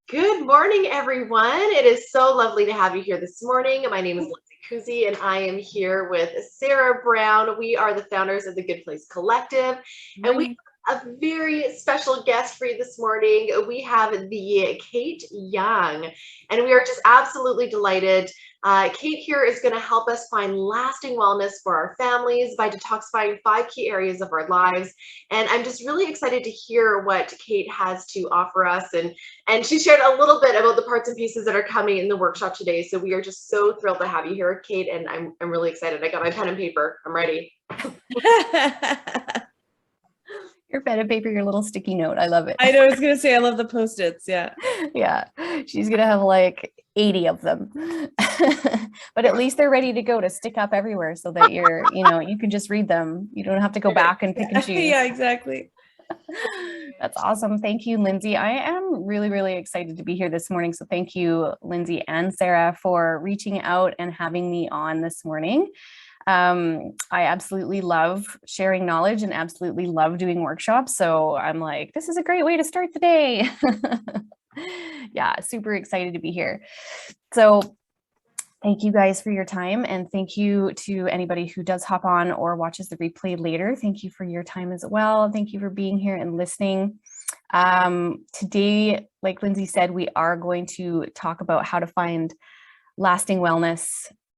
Good morning, everyone. It is so lovely to have you here this morning. My name is Lindsay Kuzi, and I am here with Sarah Brown. We are the founders of the Good Place Collective, and we have a very special guest for you this morning. We have the Kate Young, and we are just absolutely delighted. Kate here is going to help us find lasting wellness for our families by detoxifying 5 key areas of our lives. And I'm just really excited to hear what Kate has to offer us. And she shared a little bit about the parts and pieces that are coming in the workshop today. So we are just so thrilled to have you here, Kate, and I'm really excited. I got my pen and paper. I'm ready. Your pen and paper, your little sticky note. I love it. I know, I was going to say, I love the Post-its. Yeah. Yeah. She's going to have like 80 of them, but at least they're ready to go to stick up everywhere so that you can just read them. You don't have to go back and pick and choose. Yeah, exactly. That's awesome. Thank you, Lindsay. I am really, really excited to be here this morning. So thank you, Lindsay and Sarah, for reaching out and having me on this morning. I absolutely love sharing knowledge and absolutely love doing workshops. So I'm like, this is a great way to start the day. Yeah, super excited to be here. So thank you guys for your time, and thank you to anybody who does hop on or watches the replay later. Thank you for your time as well. Thank you for being here and listening. Today, like Lindsay said, we are going to talk about how to find lasting wellness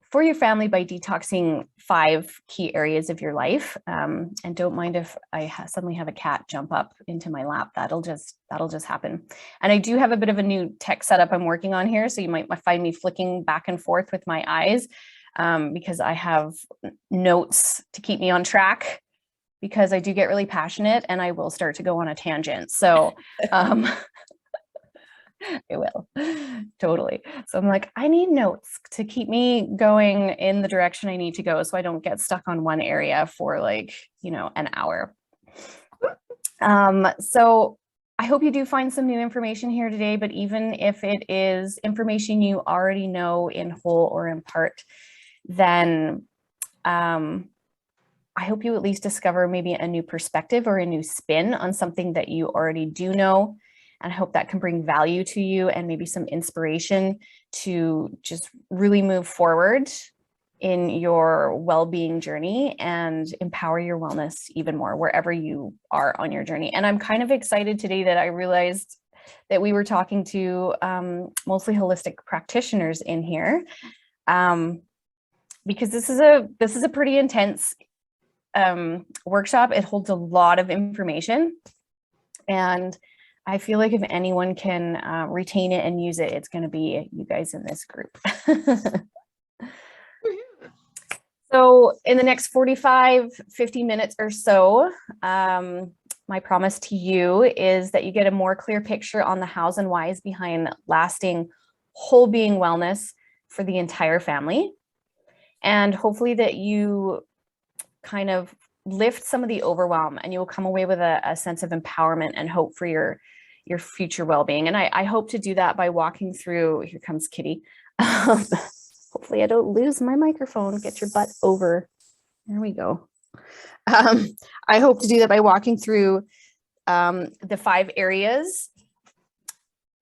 for your family by detoxing 5 key areas of your life. And don't mind if I suddenly have a cat jump up into my lap. That'll just happen. And I do have a bit of a new tech setup I'm working on here, so you might find me flicking back and forth with my eyes because I have notes to keep me on track, because I do get really passionate and I will start to go on a tangent. So it will, totally. So I'm like, I need notes to keep me going in the direction I need to go, so I don't get stuck on one area for like, an hour. So I hope you do find some new information here today, but even if it is information you already know in whole or in part, then I hope you at least discover maybe a new perspective or a new spin on something that you already do know. And I hope that can bring value to you and maybe some inspiration to just really move forward in your well-being journey and empower your wellness even more wherever you are on your journey. And I'm kind of excited today that I realized that we were talking to mostly holistic practitioners in here, because this is a pretty intense workshop. It holds a lot of information, and I feel like if anyone can retain it and use it, it's going to be you guys in this group. So in the next 45, 50 minutes or so, my promise to you is that you get a more clear picture on the hows and whys behind lasting whole being wellness for the entire family. And hopefully that you kind of lift some of the overwhelm and you will come away with a sense of empowerment and hope for your future well-being. And I hope to do that by walking through, here comes Kitty. Hopefully I don't lose my microphone. Get your butt over. There we go. I hope to do that by walking through the 5 areas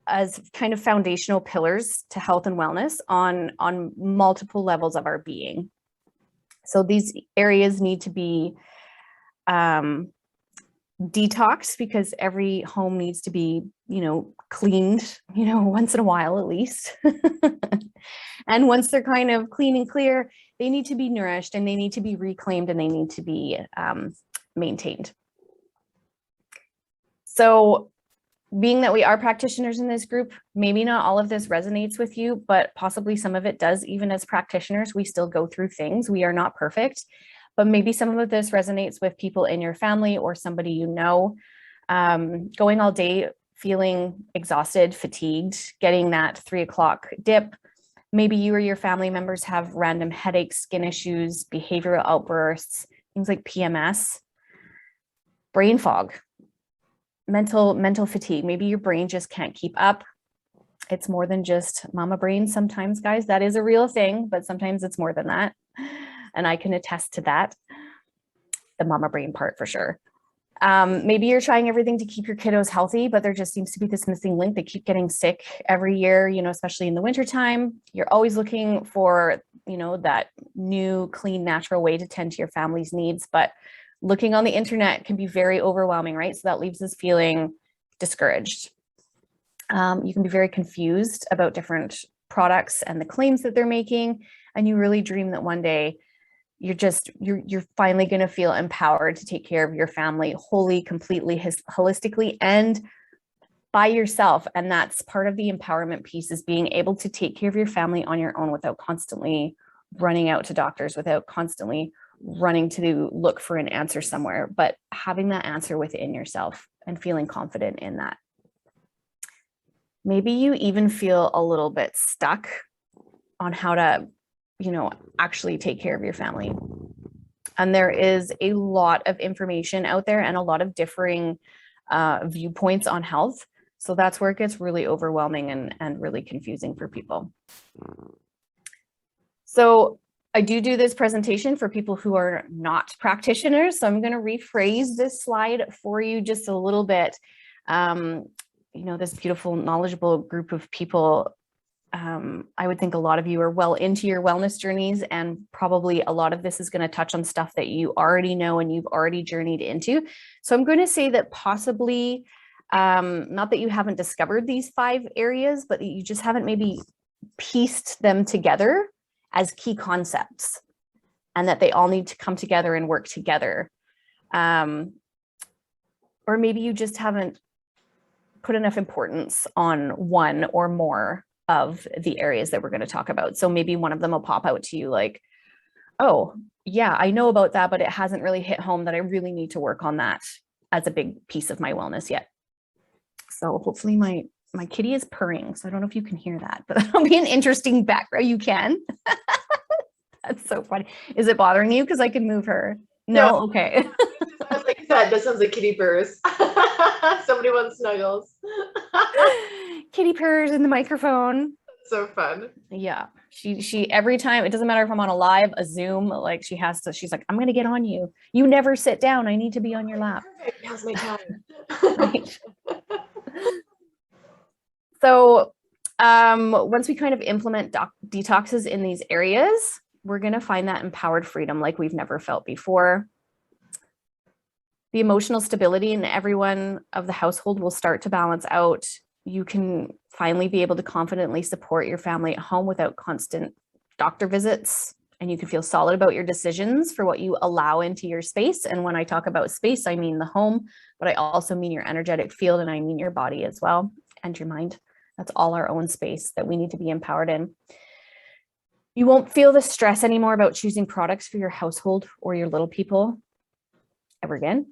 as kind of foundational pillars to health and wellness on multiple levels of our being. So these areas need to be detox, because every home needs to be, cleaned, once in a while at least. And once they're kind of clean and clear, they need to be nourished and they need to be reclaimed and they need to be maintained. So being that we are practitioners in this group, maybe not all of this resonates with you, but possibly some of it does. Even as practitioners, we still go through things. We are not perfect, but maybe some of this resonates with people in your family or somebody you know. Going all day, feeling exhausted, fatigued, getting that 3 o'clock dip. Maybe you or your family members have random headaches, skin issues, behavioral outbursts, things like PMS, brain fog, mental fatigue. Maybe your brain just can't keep up. It's more than just mama brain sometimes, guys. That is a real thing, but sometimes it's more than that. And I can attest to that, the mama brain part for sure. Maybe you're trying everything to keep your kiddos healthy, but there just seems to be this missing link. They keep getting sick every year, especially in the wintertime. You're always looking for, that new, clean, natural way to tend to your family's needs. But looking on the internet can be very overwhelming, right? So that leaves us feeling discouraged. You can be very confused about different products and the claims that they're making. And you really dream that one day you're finally going to feel empowered to take care of your family wholly, completely, holistically, and by yourself. And that's part of the empowerment piece, is being able to take care of your family on your own without constantly running out to doctors, without constantly running to look for an answer somewhere, but having that answer within yourself and feeling confident in that. Maybe you even feel a little bit stuck on how to actually take care of your family. And there is a lot of information out there and a lot of differing viewpoints on health. So that's where it gets really overwhelming and really confusing for people. So I do this presentation for people who are not practitioners. So I'm going to rephrase this slide for you just a little bit. This beautiful, knowledgeable group of people, I would think a lot of you are well into your wellness journeys, and probably a lot of this is going to touch on stuff that you already know and you've already journeyed into. So I'm going to say that possibly, not that you haven't discovered these 5 areas, but that you just haven't maybe pieced them together as key concepts, and that they all need to come together and work together. Or maybe you just haven't put enough importance on one or more of the areas that we're going to talk about. So maybe one of them will pop out to you like, oh yeah, I know about that, but it hasn't really hit home that I really need to work on that as a big piece of my wellness yet. So hopefully my kitty is purring. So I don't know if you can hear that, but that'll be an interesting background. You can. That's so funny. Is it bothering you? Because I can move her. No? Okay. Like that sounds like kitty purrs. Somebody wants snuggles. Kitty purrs in the microphone. So fun. Yeah. She every time, it doesn't matter if I'm on a live, a Zoom, like she's like, I'm going to get on you. You never sit down. I need to be on your lap. Now's my time. Right. So once we kind of implement detoxes in these areas, we're going to find that empowered freedom like we've never felt before. The emotional stability in everyone of the household will start to balance out. You can finally be able to confidently support your family at home without constant doctor visits, and you can feel solid about your decisions for what you allow into your space. And when I talk about space, I mean the home, but I also mean your energetic field, and I mean your body as well, and your mind. That's all our own space that we need to be empowered in. You won't feel the stress anymore about choosing products for your household or your little people ever again.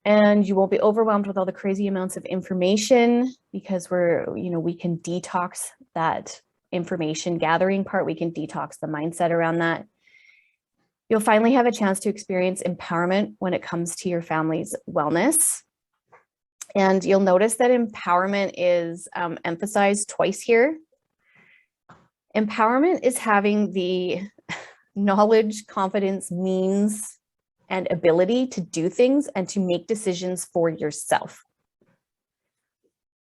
And you won't be overwhelmed with all the crazy amounts of information, because we can detox that information gathering part. We can detox the mindset around that. You'll finally have a chance to experience empowerment when it comes to your family's wellness. And you'll notice that empowerment is emphasized twice here. Empowerment is having the knowledge, confidence, means, and ability to do things and to make decisions for yourself.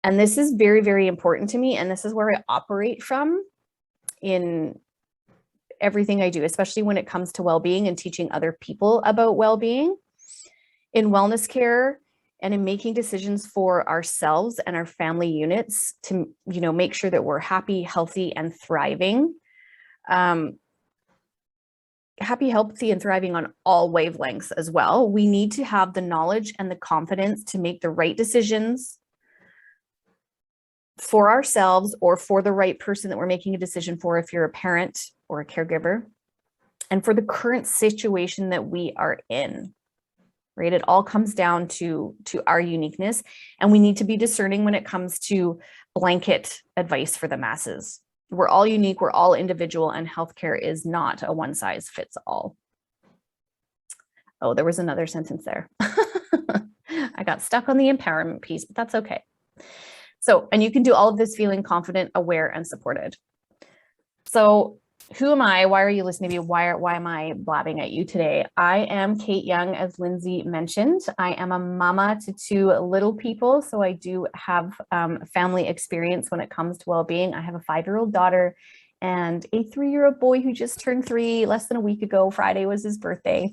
And this is very, very important to me. And this is where I operate from in everything I do, especially when it comes to well-being and teaching other people about well-being in wellness care and in making decisions for ourselves and our family units to, make sure that we're happy, healthy, and thriving. Happy, healthy, and thriving on all wavelengths as well. We need to have the knowledge and the confidence to make the right decisions for ourselves or for the right person that we're making a decision for, if you're a parent or a caregiver, and for the current situation that we are in, right? It all comes down to our uniqueness, and we need to be discerning when it comes to blanket advice for the masses. We're all unique, we're all individual, and healthcare is not a one size fits all. Oh, there was another sentence there. I got stuck on the empowerment piece, but that's okay. So, and you can do all of this feeling confident, aware, and supported. So who am I? Why are you listening to me? Why am I blabbing at you today? I am Kate Young, as Lindsay mentioned. I am a mama to two little people, so I do have family experience when it comes to well-being. I have a 5-year-old daughter and a 3-year-old boy who just turned 3 less than a week ago. Friday was his birthday.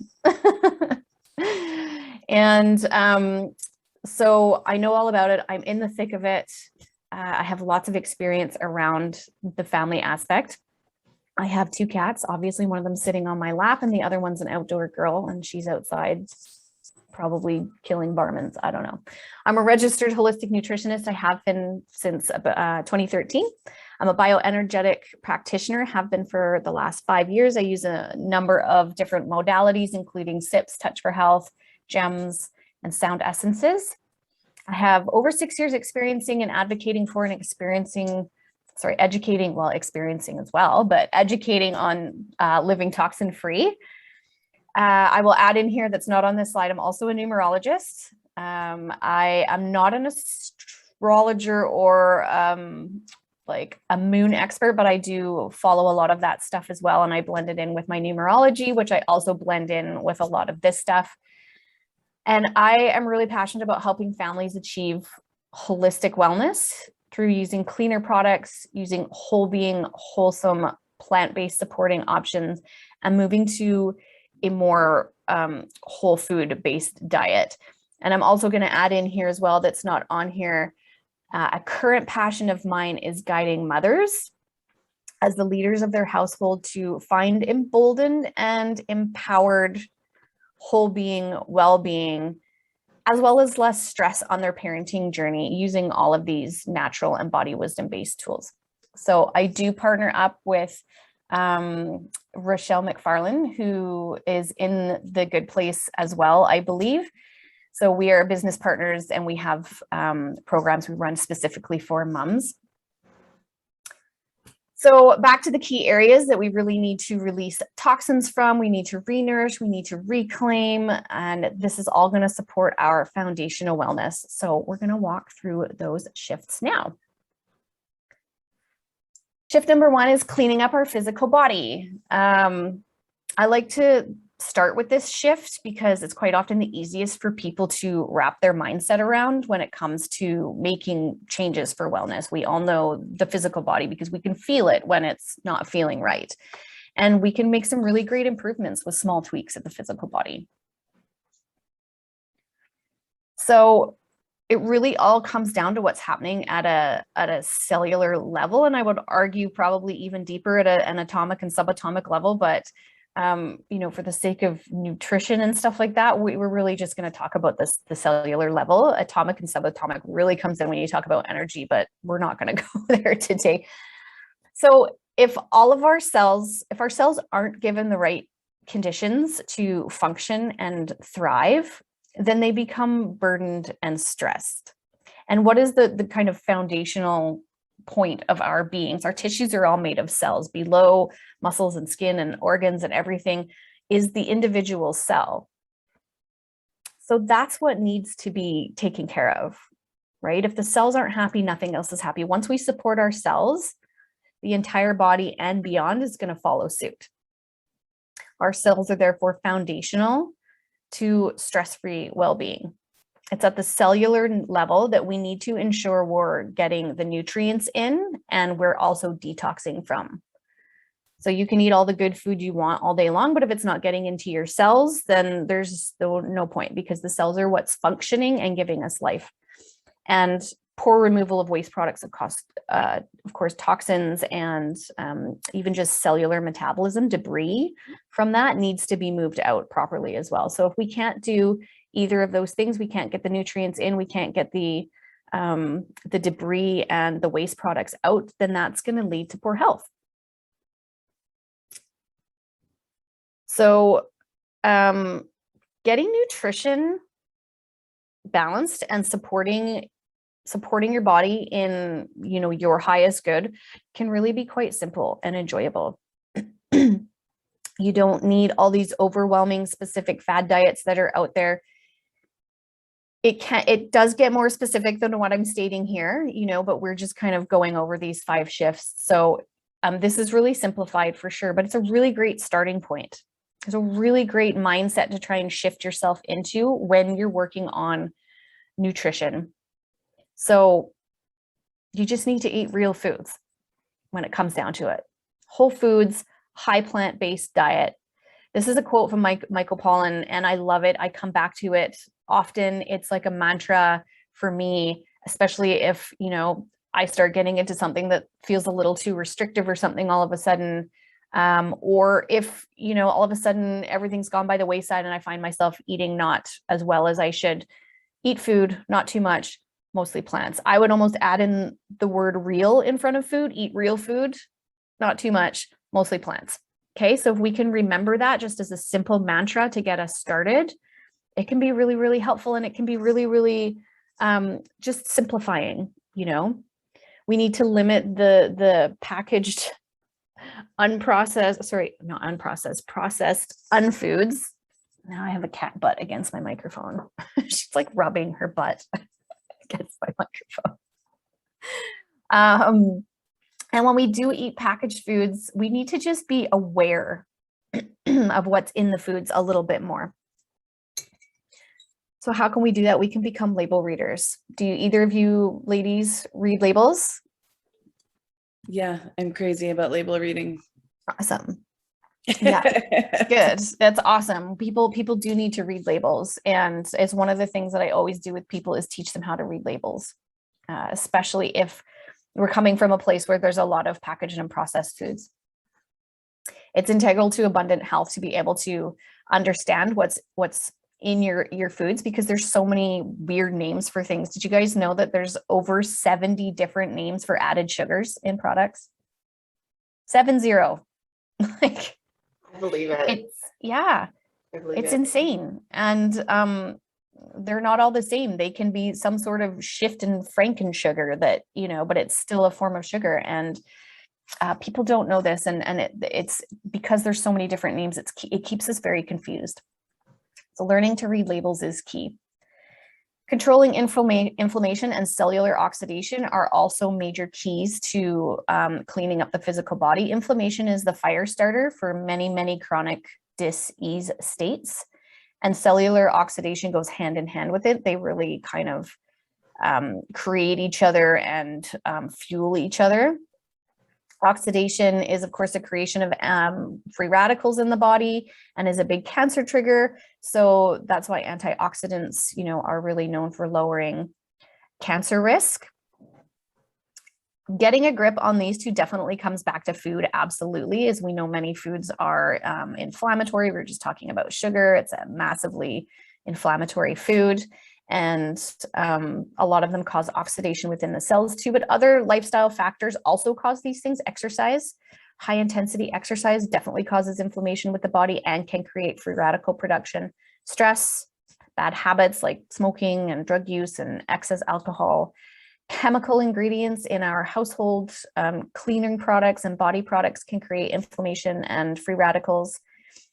And so I know all about it. I'm in the thick of it. I have lots of experience around the family aspect. I have 2 cats, obviously one of them sitting on my lap and the other one's an outdoor girl and she's outside probably killing varmints. I don't know. I'm a registered holistic nutritionist. I have been since 2013. I'm a bioenergetic practitioner, have been for the last 5 years. I use a number of different modalities, including SIPs, Touch for Health, gems, and sound essences. I have over 6 years experiencing and advocating for and educating, well, experiencing as well, but educating on living toxin free. I will add in here that's not on this slide. I'm also a numerologist. I am not an astrologer or like a moon expert, but I do follow a lot of that stuff as well. And I blend it in with my numerology, which I also blend in with a lot of this stuff. And I am really passionate about helping families achieve holistic wellness through using cleaner products, using whole being, wholesome, plant-based supporting options, and moving to a more whole food-based diet. And I'm also going to add in here as well, that's not on here, a current passion of mine is guiding mothers as the leaders of their household to find emboldened and empowered whole being, well-being, as well as less stress on their parenting journey using all of these natural and body wisdom-based tools. So I do partner up with Rochelle McFarlane, who is in the Good Place as well, I believe. So we are business partners and we have programs we run specifically for moms. So back to the key areas that we really need to release toxins from, we need to re-nourish, we need to reclaim, and this is all going to support our foundational wellness. So we're going to walk through those shifts now. Shift number 1 is cleaning up our physical body. I like to start with this shift because it's quite often the easiest for people to wrap their mindset around when it comes to making changes for wellness. We all know the physical body because we can feel it when it's not feeling right. And we can make some really great improvements with small tweaks at the physical body. So it really all comes down to what's happening at a cellular level. And I would argue probably even deeper at an atomic and subatomic level, but you know, for the sake of nutrition and stuff like that, we're really just going to talk about the cellular level. Atomic and subatomic really comes in when you talk about energy, but we're not going to go there today. So if our cells aren't given the right conditions to function and thrive, then they become burdened and stressed. And what is the kind of foundational point of our beings? Our tissues are all made of cells. Below muscles and skin and organs and everything is the individual cell. So that's what needs to be taken care of, right? If the cells aren't happy, nothing else is happy. Once we support our cells, the entire body and beyond is going to follow suit. Our cells are therefore foundational to stress-free well-being. It's at the cellular level that we need to ensure we're getting the nutrients in and we're also detoxing from. So you can eat all the good food you want all day long, but if it's not getting into your cells, then there's no point because the cells are what's functioning and giving us life. And poor removal of waste products that cause, of course, toxins and even just cellular metabolism, debris from that needs to be moved out properly as well. So if we can't do either of those things, we can't get the nutrients in, we can't get the debris and the waste products out, then that's going to lead to poor health. So getting nutrition balanced and supporting your body in, you know, your highest good can really be quite simple and enjoyable. You don't need all these overwhelming specific fad diets that are out there. It does get more specific than what I'm stating here, you know, but we're just kind of going over these 5 shifts. So This is really simplified for sure, but it's a really great starting point. It's a really great mindset to try and shift yourself into when you're working on nutrition. So you just need to eat real foods when it comes down to it. Whole foods, high plant-based diet. This is a quote from Michael Pollan, and I love it. I come back to it often. It's like a mantra for me, especially if, you know, I start getting into something that feels a little too restrictive or something all of a sudden, or if, you know, all of a sudden everything's gone by the wayside and I find myself eating not as well as I should. Eat food, not too much, mostly plants. I would almost add in the word real in front of food. Eat real food, not too much, mostly plants. Okay, so if we can remember that just as a simple mantra to get us started, it can be really, really helpful, and it can be really, really just simplifying. You know, we need to limit the packaged, processed unfoods. Now I have a cat butt against my microphone. She's like rubbing her butt against my microphone. And when we do eat packaged foods, we need to just be aware of what's in the foods a little bit more. So how can we do that? We can become label readers. Do either of you ladies read labels? Yeah, I'm crazy about label reading. Awesome. Yeah, good. That's awesome. People do need to read labels. And it's one of the things that I always do with people is teach them how to read labels, especially if we're coming from a place where there's a lot of packaged and processed foods. It's integral to abundant health to be able to understand what's in your foods, because there's so many weird names for things. Did you guys know that there's over 70 different names for added sugars in products? 70. Like, I believe it. It's insane. And they're not all the same. They can be some sort of shift in Franken sugar that, you know, but it's still a form of sugar. And people don't know this. And it's because there's so many different names, it keeps us very confused. So learning to read labels is key. Controlling inflammation and cellular oxidation are also major keys to cleaning up the physical body. Inflammation is the fire starter for many, many chronic dis-ease states, and cellular oxidation goes hand in hand with it. They really kind of create each other and fuel each other. Oxidation is, of course, the creation of free radicals in the body and is a big cancer trigger. So that's why antioxidants, you know, are really known for lowering cancer risk. Getting a grip on these two definitely comes back to food, absolutely, as we know many foods are inflammatory. We were just talking about sugar. It's a massively inflammatory food. And a lot of them cause oxidation within the cells too, but other lifestyle factors also cause these things. Exercise, high intensity exercise definitely causes inflammation with the body and can create free radical production. Stress, bad habits like smoking and drug use and excess alcohol, chemical ingredients in our household, cleaning products and body products can create inflammation and free radicals.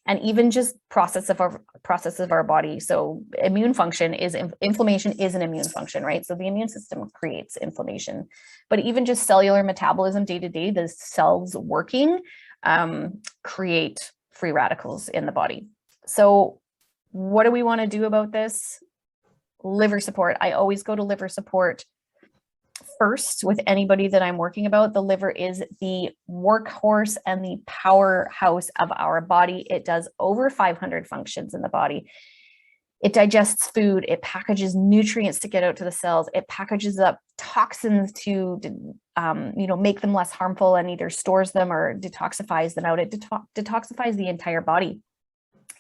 And even just processes of our body. So immune function is inflammation is an immune function, right? So the immune system creates inflammation, but even just cellular metabolism day to day, the cells working create free radicals in the body. So what do we want to do about this? Liver support. I always go to liver support first with anybody that I'm working about. The liver is the workhorse and the powerhouse of our body. It does over 500 functions in the body. It digests food. It packages nutrients to get out to the cells. It packages up toxins to, make them less harmful and either stores them or detoxifies them out. It detoxifies the entire body.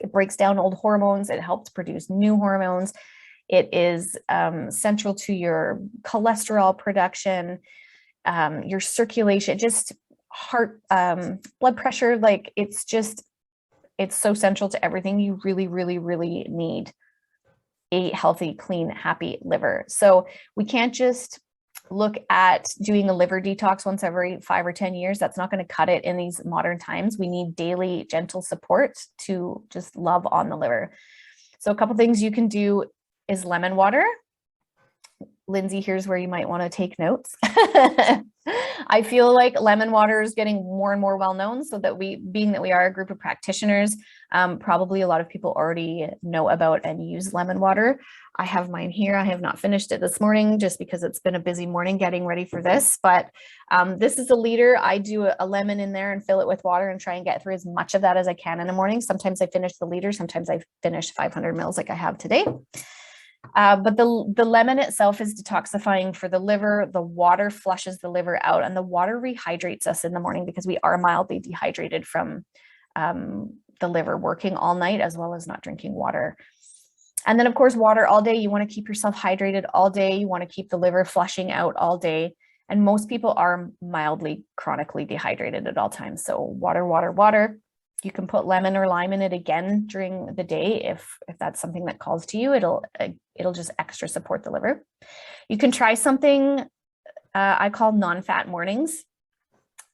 It breaks down old hormones. It helps produce new hormones. It is central to your cholesterol production, your circulation, just heart, blood pressure. Like it's so central to everything. You really, really, really need a healthy, clean, happy liver. So we can't just look at doing a liver detox once every 5 or 10 years. That's not going to cut it in these modern times. We need daily, gentle support to just love on the liver. So a couple things you can do is lemon water. Lindsay, here's where you might want to take notes. I feel like lemon water is getting more and more well known, so that being that we are a group of practitioners, probably a lot of people already know about and use lemon water. I have mine here. I have not finished it this morning just because it's been a busy morning getting ready for this, but this is a liter. I do a lemon in there and fill it with water and try and get through as much of that as I can in the morning. Sometimes I finish the liter, sometimes I finish 500 mils like I have today. But the lemon itself is detoxifying for the liver. The water flushes the liver out, and the water rehydrates us in the morning because we are mildly dehydrated from the liver working all night, as well as not drinking water. And then of course, water all day. You want to keep yourself hydrated all day. You want to keep the liver flushing out all day. And most people are mildly chronically dehydrated at all times. So water, water, water. You can put lemon or lime in it again during the day if that's something that calls to you. It'll just extra support the liver. You can try something I call non-fat mornings.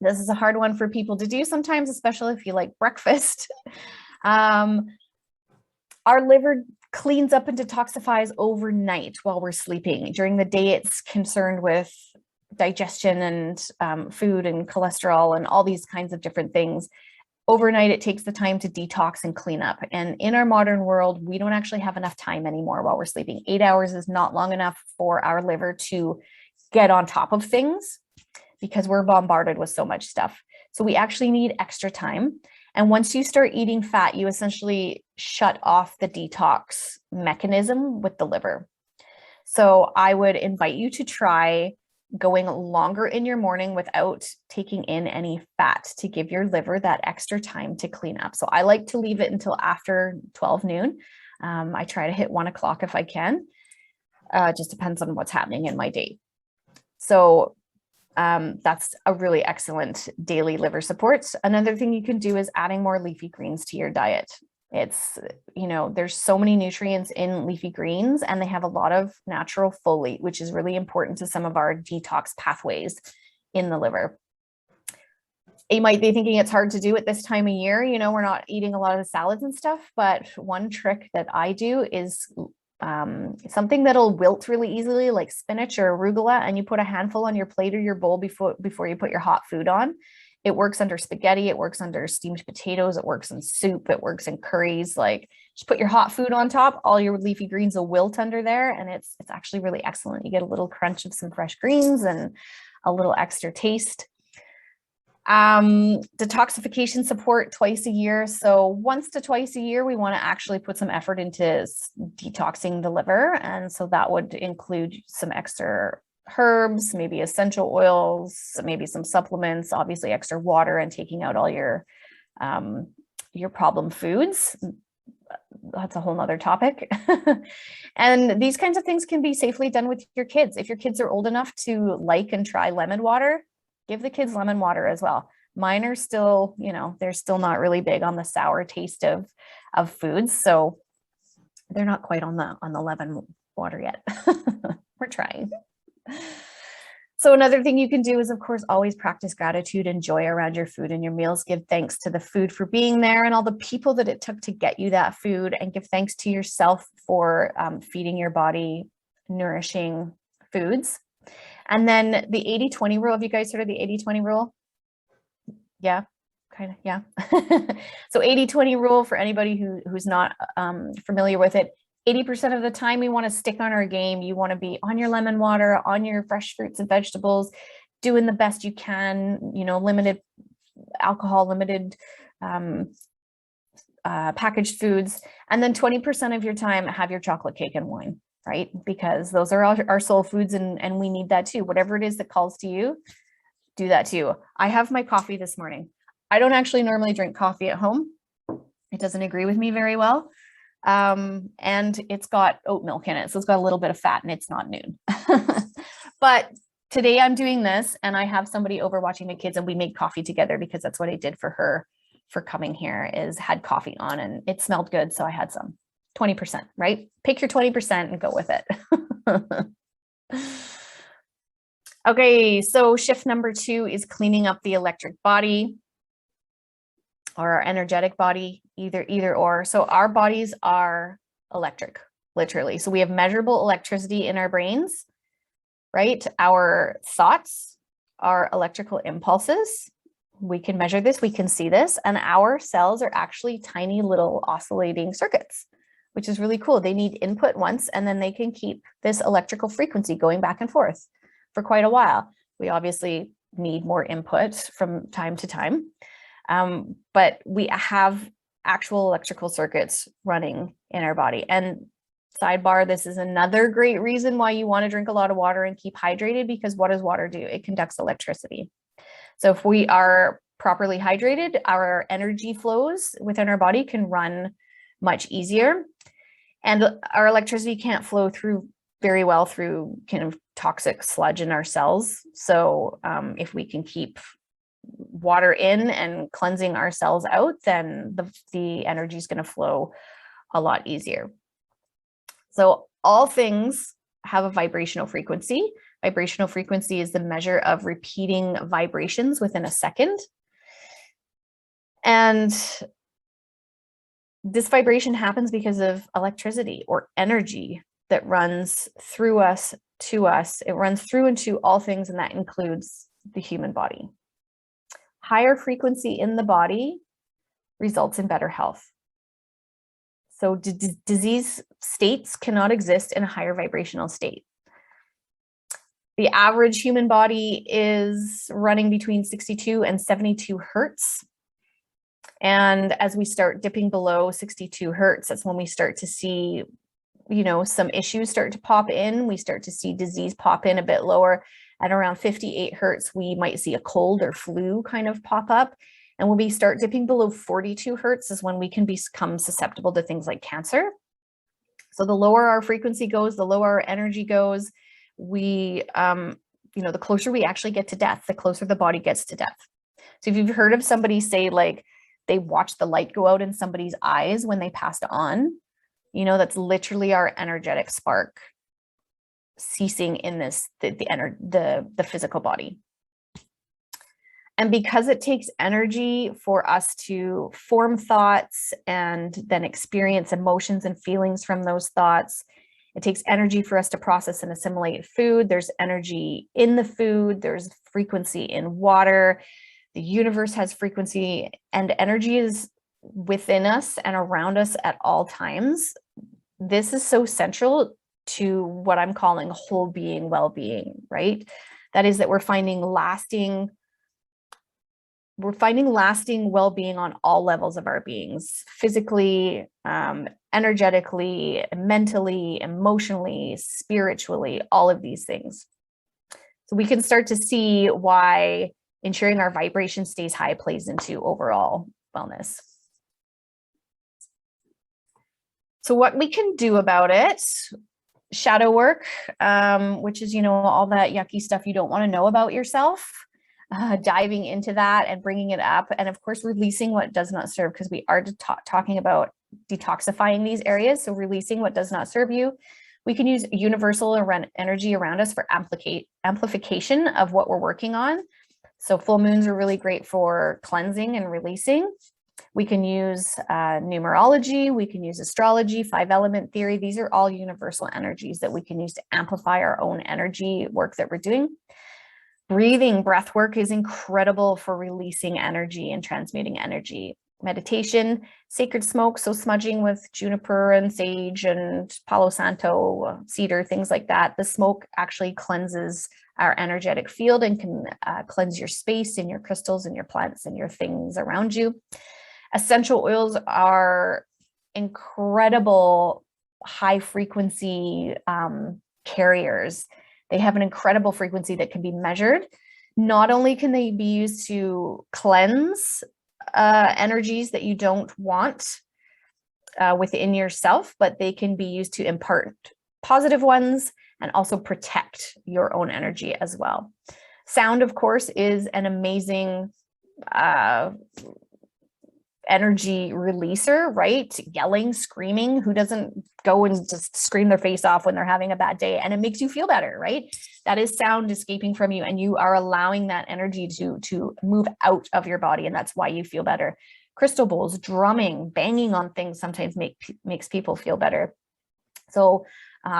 This is a hard one for people to do sometimes, especially if you like breakfast. Our liver cleans up and detoxifies overnight while we're sleeping. During the day, it's concerned with digestion and food and cholesterol and all these kinds of different things. Overnight, it takes the time to detox and clean up. And in our modern world, we don't actually have enough time anymore while we're sleeping. 8 hours is not long enough for our liver to get on top of things because we're bombarded with so much stuff. So we actually need extra time. And once you start eating fat, you essentially shut off the detox mechanism with the liver. So I would invite you to try going longer in your morning without taking in any fat to give your liver that extra time to clean up. So I like to leave it until after 12 noon. I try to hit 1 o'clock if I can. Just depends on what's happening in my day. So that's a really excellent daily liver support. Another thing you can do is adding more leafy greens to your diet. It's, there's so many nutrients in leafy greens, and they have a lot of natural folate, which is really important to some of our detox pathways in the liver. You might be thinking it's hard to do at this time of year. We're not eating a lot of the salads and stuff, but one trick that I do is something that'll wilt really easily, like spinach or arugula, and you put a handful on your plate or your bowl before you put your hot food on. It works under spaghetti. It works under steamed potatoes. It works in soup. It works in curries. Like, just put your hot food on top. All your leafy greens will wilt under there. And it's actually really excellent. You get a little crunch of some fresh greens and a little extra taste. Detoxification support twice a year. So once to twice a year, we want to actually put some effort into detoxing the liver. And so that would include some extra herbs, maybe essential oils, maybe some supplements, obviously extra water, and taking out all your problem foods. That's a whole nother topic. And these kinds of things can be safely done with your kids. If your kids are old enough to like and try lemon water, give the kids lemon water as well. Mine are still, they're still not really big on the sour taste of foods. So they're not quite on the lemon water yet. We're trying. So another thing you can do is, of course, always practice gratitude and joy around your food and your meals. Give thanks to the food for being there and all the people that it took to get you that food, and give thanks to yourself for feeding your body nourishing foods. And then the 80-20 rule. Have you guys heard of the 80-20 rule? Yeah, kind of, yeah. So 80-20 rule, for anybody who's not familiar with it, 80% of the time we want to stick on our game. You want to be on your lemon water, on your fresh fruits and vegetables, doing the best you can, limited alcohol, limited packaged foods. And then 20% of your time, have your chocolate cake and wine, right? Because those are our soul foods, and we need that too. Whatever it is that calls to you, do that too. I have my coffee this morning. I don't actually normally drink coffee at home. It doesn't agree with me very well. And it's got oat milk in it. So it's got a little bit of fat, and it's not noon. But today I'm doing this, and I have somebody over watching my kids, and we made coffee together because that's what I did for her for coming here, is had coffee on, and it smelled good. So I had some. 20%, right? Pick your 20% and go with it. Okay, so shift number 2 is cleaning up the electric body or our energetic body, either or. So our bodies are electric, literally. So we have measurable electricity in our brains. right? Our thoughts are electrical impulses. We can measure this, we can see this, and our cells are actually tiny little oscillating circuits, which is really cool. They need input once, and then they can keep this electrical frequency going back and forth for quite a while. We obviously need more input from time to time, but we have actual electrical circuits running in our body. And sidebar, this is another great reason why you want to drink a lot of water and keep hydrated, because what does water do? It conducts electricity. So if we are properly hydrated, our energy flows within our body can run much easier. And our electricity can't flow through very well through kind of toxic sludge in our cells. So if we can keep water in and cleansing our cells out, then the energy is going to flow a lot easier. So all things have a vibrational frequency. Vibrational frequency is the measure of repeating vibrations within a second. And this vibration happens because of electricity or energy that runs through us to us. It runs through into all things, and that includes the human body. Higher frequency in the body results in better health. So disease states cannot exist in a higher vibrational state. The average human body is running between 62 and 72 hertz. And as we start dipping below 62 hertz, that's when we start to see, some issues start to pop in. We start to see disease pop in a bit lower. At around 58 hertz, we might see a cold or flu kind of pop up. And when we start dipping below 42 hertz is when we can become susceptible to things like cancer. So the lower our frequency goes, the lower our energy goes, the closer we actually get to death, the closer the body gets to death. So if you've heard of somebody say like they watched the light go out in somebody's eyes when they passed on, that's literally our energetic spark ceasing in the physical body. And because it takes energy for us to form thoughts and then experience emotions and feelings from those thoughts, it takes energy for us to process and assimilate food. There's energy in the food, there's frequency in water. The universe has frequency, and energy is within us and around us at all times. This is so central to what I'm calling whole being well-being, right? That is that we're finding lasting well-being on all levels of our beings, physically, energetically, mentally, emotionally, spiritually, all of these things. So we can start to see why ensuring our vibration stays high plays into overall wellness. So what we can do about it, shadow work, which is, all that yucky stuff you don't want to know about yourself, diving into that and bringing it up. And of course, releasing what does not serve, because we are talking about detoxifying these areas. So releasing what does not serve you. We can use universal energy around us for amplification of what we're working on. So full moons are really great for cleansing and releasing. We can use numerology, we can use astrology, 5-element theory. These are all universal energies that we can use to amplify our own energy work that we're doing. Breathing, breath work is incredible for releasing energy and transmuting energy. Meditation, sacred smoke, so smudging with juniper and sage and Palo Santo, cedar, things like that. The smoke actually cleanses our energetic field and can cleanse your space and your crystals and your plants and your things around you. Essential oils are incredible high frequency carriers. They have an incredible frequency that can be measured. Not only can they be used to cleanse energies that you don't want within yourself, but they can be used to impart positive ones and also protect your own energy as well. Sound, of course, is an amazing energy releaser, right? Yelling, screaming, who doesn't go and just scream their face off when they're having a bad day, and it makes you feel better, right? That is sound escaping from you, and you are allowing that energy to move out of your body, and that's why you feel better. Crystal bowls, drumming, banging on things sometimes makes people feel better. So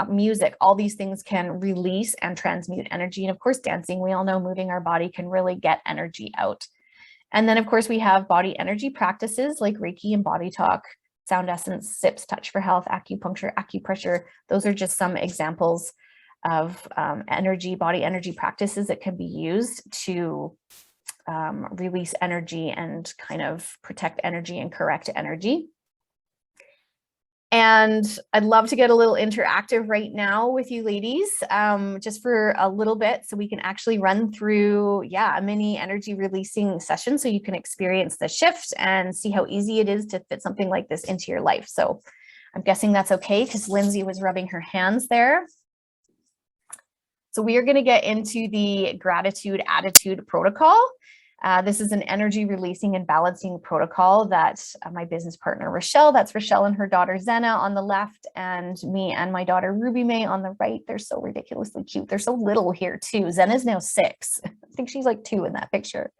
music, all these things can release and transmute energy. And of course, dancing, we all know moving our body can really get energy out. And then of course, we have body energy practices like Reiki and Body Talk, Sound Essence, SIPS, Touch for Health, acupuncture, acupressure. Those are just some examples of body energy practices that can be used to release energy and kind of protect energy and correct energy. And I'd love to get a little interactive right now with you ladies, just for a little bit, so we can actually run through, a mini energy releasing session so you can experience the shift and see how easy it is to fit something like this into your life. So I'm guessing that's okay because Lindsay was rubbing her hands there. So we are going to get into the gratitude attitude protocol. This is an energy releasing and balancing protocol that my business partner, Rochelle, that's Rochelle and her daughter, Zenna on the left, and me and my daughter, Ruby May on the right. They're so ridiculously cute. They're so little here too. Zenna's now 6. I think she's like 2 in that picture.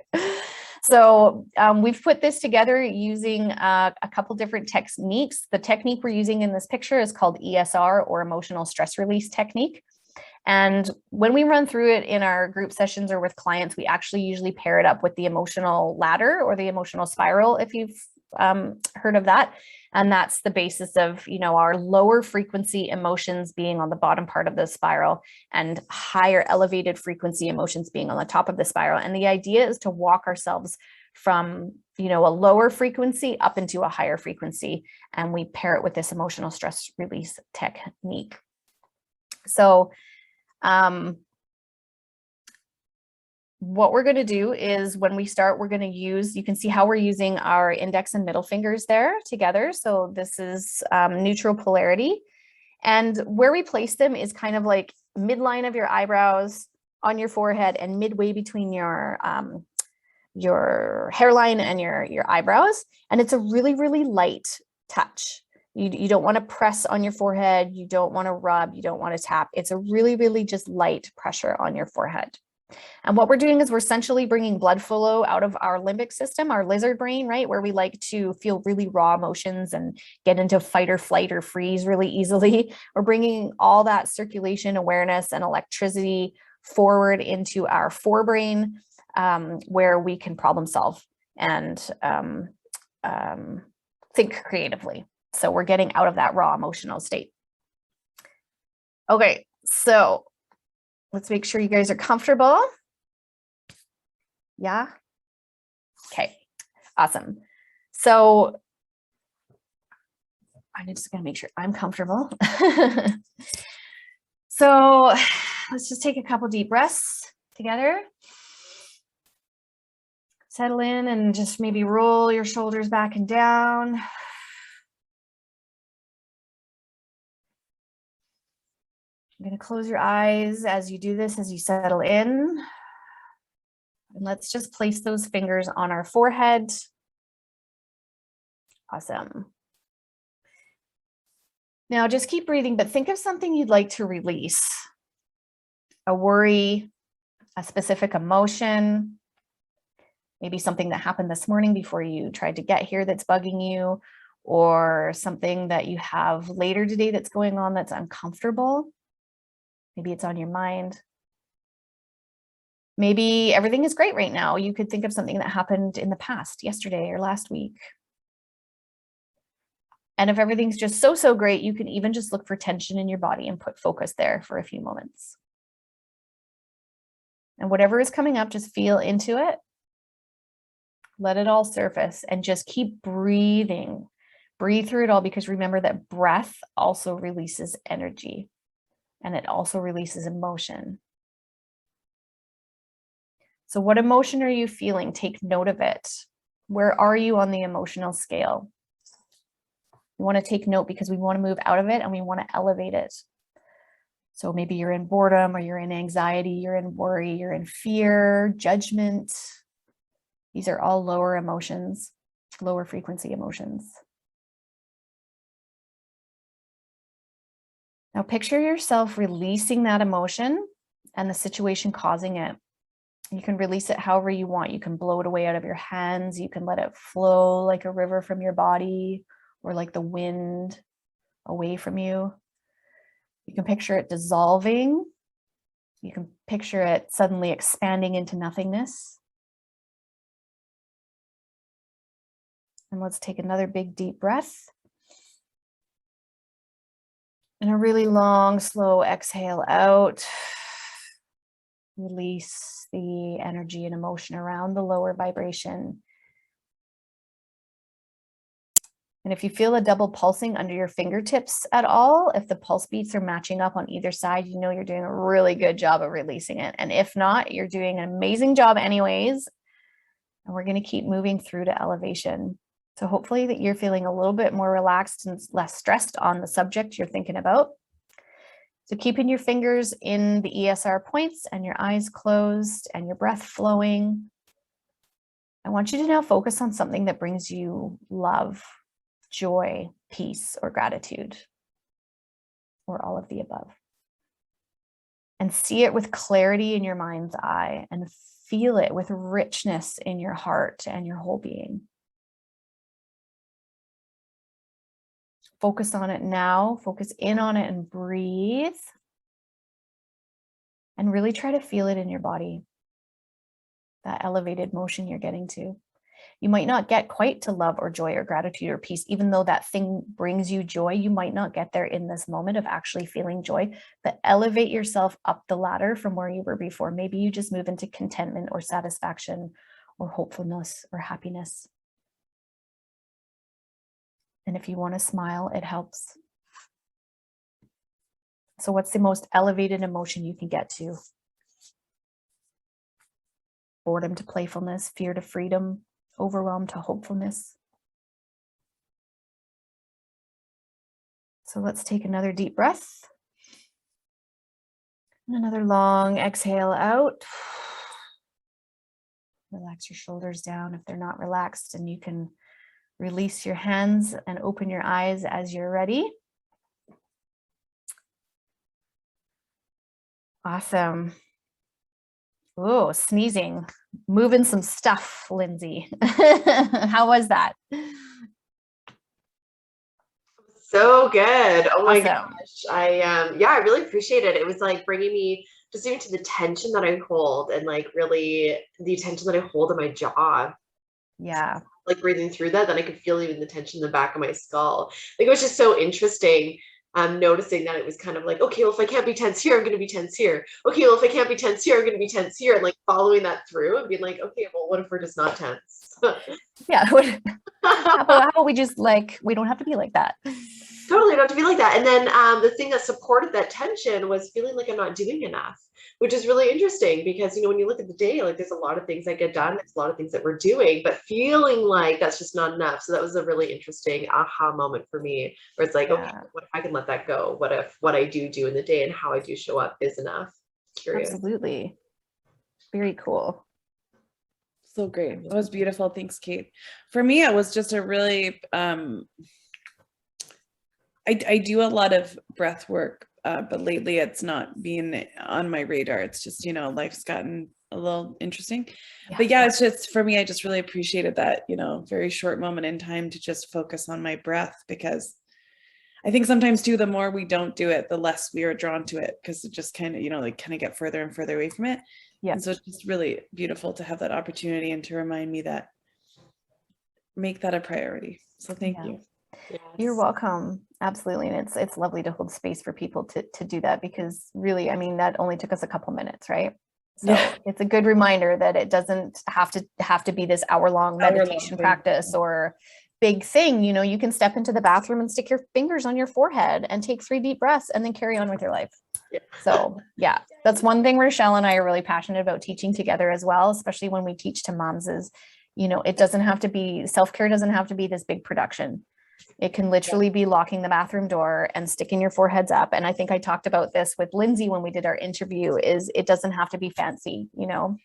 So we've put this together using a couple different techniques. The technique we're using in this picture is called ESR, or emotional stress release technique. And when we run through it in our group sessions or with clients, we actually usually pair it up with the emotional ladder or the emotional spiral, if you've heard of that. And that's the basis of, our lower frequency emotions being on the bottom part of the spiral and higher elevated frequency emotions being on the top of the spiral. And the idea is to walk ourselves from, a lower frequency up into a higher frequency. And we pair it with this emotional stress release technique. So what we're going to do is when we start, we're going to use, you can see how we're using our index and middle fingers there together. So this is neutral polarity. And where we place them is kind of like midline of your eyebrows, on your forehead, and midway between your hairline and your eyebrows. And it's a really, really light touch. You don't want to press on your forehead. You don't want to rub. You don't want to tap. It's a really, really just light pressure on your forehead. And what we're doing is we're essentially bringing blood flow out of our limbic system, our lizard brain, right? Where we like to feel really raw emotions and get into fight or flight or freeze really easily. We're bringing all that circulation, awareness, and electricity forward into our forebrain, where we can problem solve and think creatively. So we're getting out of that raw emotional state. Okay, so let's make sure you guys are comfortable. Yeah? Okay, awesome. So I'm just gonna make sure I'm comfortable. So let's just take a couple deep breaths together. Settle in and just maybe roll your shoulders back and down. You're going to close your eyes as you do this, as you settle in. And let's just place those fingers on our forehead. Awesome. Now just keep breathing, but think of something you'd like to release. A worry, a specific emotion, maybe something that happened this morning before you tried to get here that's bugging you, or something that you have later today that's going on that's uncomfortable. Maybe it's on your mind. Maybe everything is great right now. You could think of something that happened in the past, yesterday or last week. And if everything's just so great, you can even just look for tension in your body and put focus there for a few moments. And whatever is coming up, just feel into it. Let it all surface and just keep breathing. Breathe through it all, because remember that breath also releases energy. And it also releases emotion. So what emotion are you feeling? Take note of it. Where are you on the emotional scale? We want to take note because we want to move out of it and we want to elevate it. So maybe you're in boredom, or you're in anxiety, you're in worry, you're in fear, judgment. These are all lower emotions, lower frequency emotions. Now picture yourself releasing that emotion and the situation causing it. You can release it however you want. You can blow it away out of your hands. You can let it flow like a river from your body, or like the wind away from you. You can picture it dissolving. You can picture it suddenly expanding into nothingness. And let's take another big deep breath. And a really long, slow exhale out. Release the energy and emotion around the lower vibration. And if you feel a double pulsing under your fingertips at all, if the pulse beats are matching up on either side, you know you're doing a really good job of releasing it. And if not, you're doing an amazing job anyways. And we're going to keep moving through to elevation. So hopefully that you're feeling a little bit more relaxed and less stressed on the subject you're thinking about. So keeping your fingers in the ESR points and your eyes closed and your breath flowing. I want you to now focus on something that brings you love, joy, peace, or gratitude, or all of the above. And see it with clarity in your mind's eye and feel it with richness in your heart and your whole being. Focus on it now, focus in on it and breathe. And really try to feel it in your body, that elevated motion you're getting to. You might not get quite to love or joy or gratitude or peace, even though that thing brings you joy. You might not get there in this moment of actually feeling joy, but elevate yourself up the ladder from where you were before. Maybe you just move into contentment or satisfaction or hopefulness or happiness. And if you want to smile, it helps. So what's the most elevated emotion you can get to? Boredom to playfulness, fear to freedom, overwhelm to hopefulness. So let's take another deep breath. And another long exhale out. Relax your shoulders down if they're not relaxed, and you can release your hands and open your eyes as you're ready. Awesome. Oh, sneezing, moving some stuff, Lindsay. How was that? So good. Oh my Awesome. gosh. I really appreciate it. It was like bringing me just even to the tension that I hold, and like really the tension that I hold in my jaw. Yeah. Like breathing through that, then I could feel even the tension in the back of my skull. Like it was just so interesting. Noticing that it was kind of like, okay, well, if I can't be tense here, I'm going to be tense here. Okay, well, if I can't be tense here, I'm going to be tense here. And like following that through and being like, okay, well, what if we're just not tense? Yeah. How about we just like, we don't have to be like that. Totally, don't have to be like that. And then the thing that supported that tension was feeling like I'm not doing enough, which is really interesting because, you know, when you look at the day, like there's a lot of things that get done. There's a lot of things that we're doing, but feeling like that's just not enough. So that was a really interesting aha moment for me, where it's like, Yeah. okay, what if I can let that go? What if what I do in the day and how I do show up is enough? Curious. Absolutely. Very cool. So great. That was beautiful. Thanks, Kate. For me, it was just a really, I do a lot of breath work, but lately it's not being on my radar. It's just, you know, life's gotten a little interesting. Yeah. But yeah, it's just, for me, I just really appreciated that, you know, very short moment in time to just focus on my breath, because I think sometimes too, the more we don't do it, the less we are drawn to it, because it just kind of, you know, like kind of get further and further away from it. Yeah. And so it's just really beautiful to have that opportunity and to remind me that make that a priority. So thank you. Yes. You're welcome. Absolutely. And it's lovely to hold space for people to do that, because really, I mean, that only took us a couple minutes, right? So Yeah. it's a good reminder that it doesn't have to be this hour-long meditation practice or big thing. You know, you can step into the bathroom and stick your fingers on your forehead and take 3 deep breaths and then carry on with your life. Yeah. So yeah, that's one thing Rochelle and I are really passionate about teaching together as well, especially when we teach to moms, is, you know, it doesn't have to be, self-care doesn't have to be this big production. It can literally be locking the bathroom door and sticking your foreheads up. And I think I talked about this with Lindsay when we did our interview, is it doesn't have to be fancy, you know,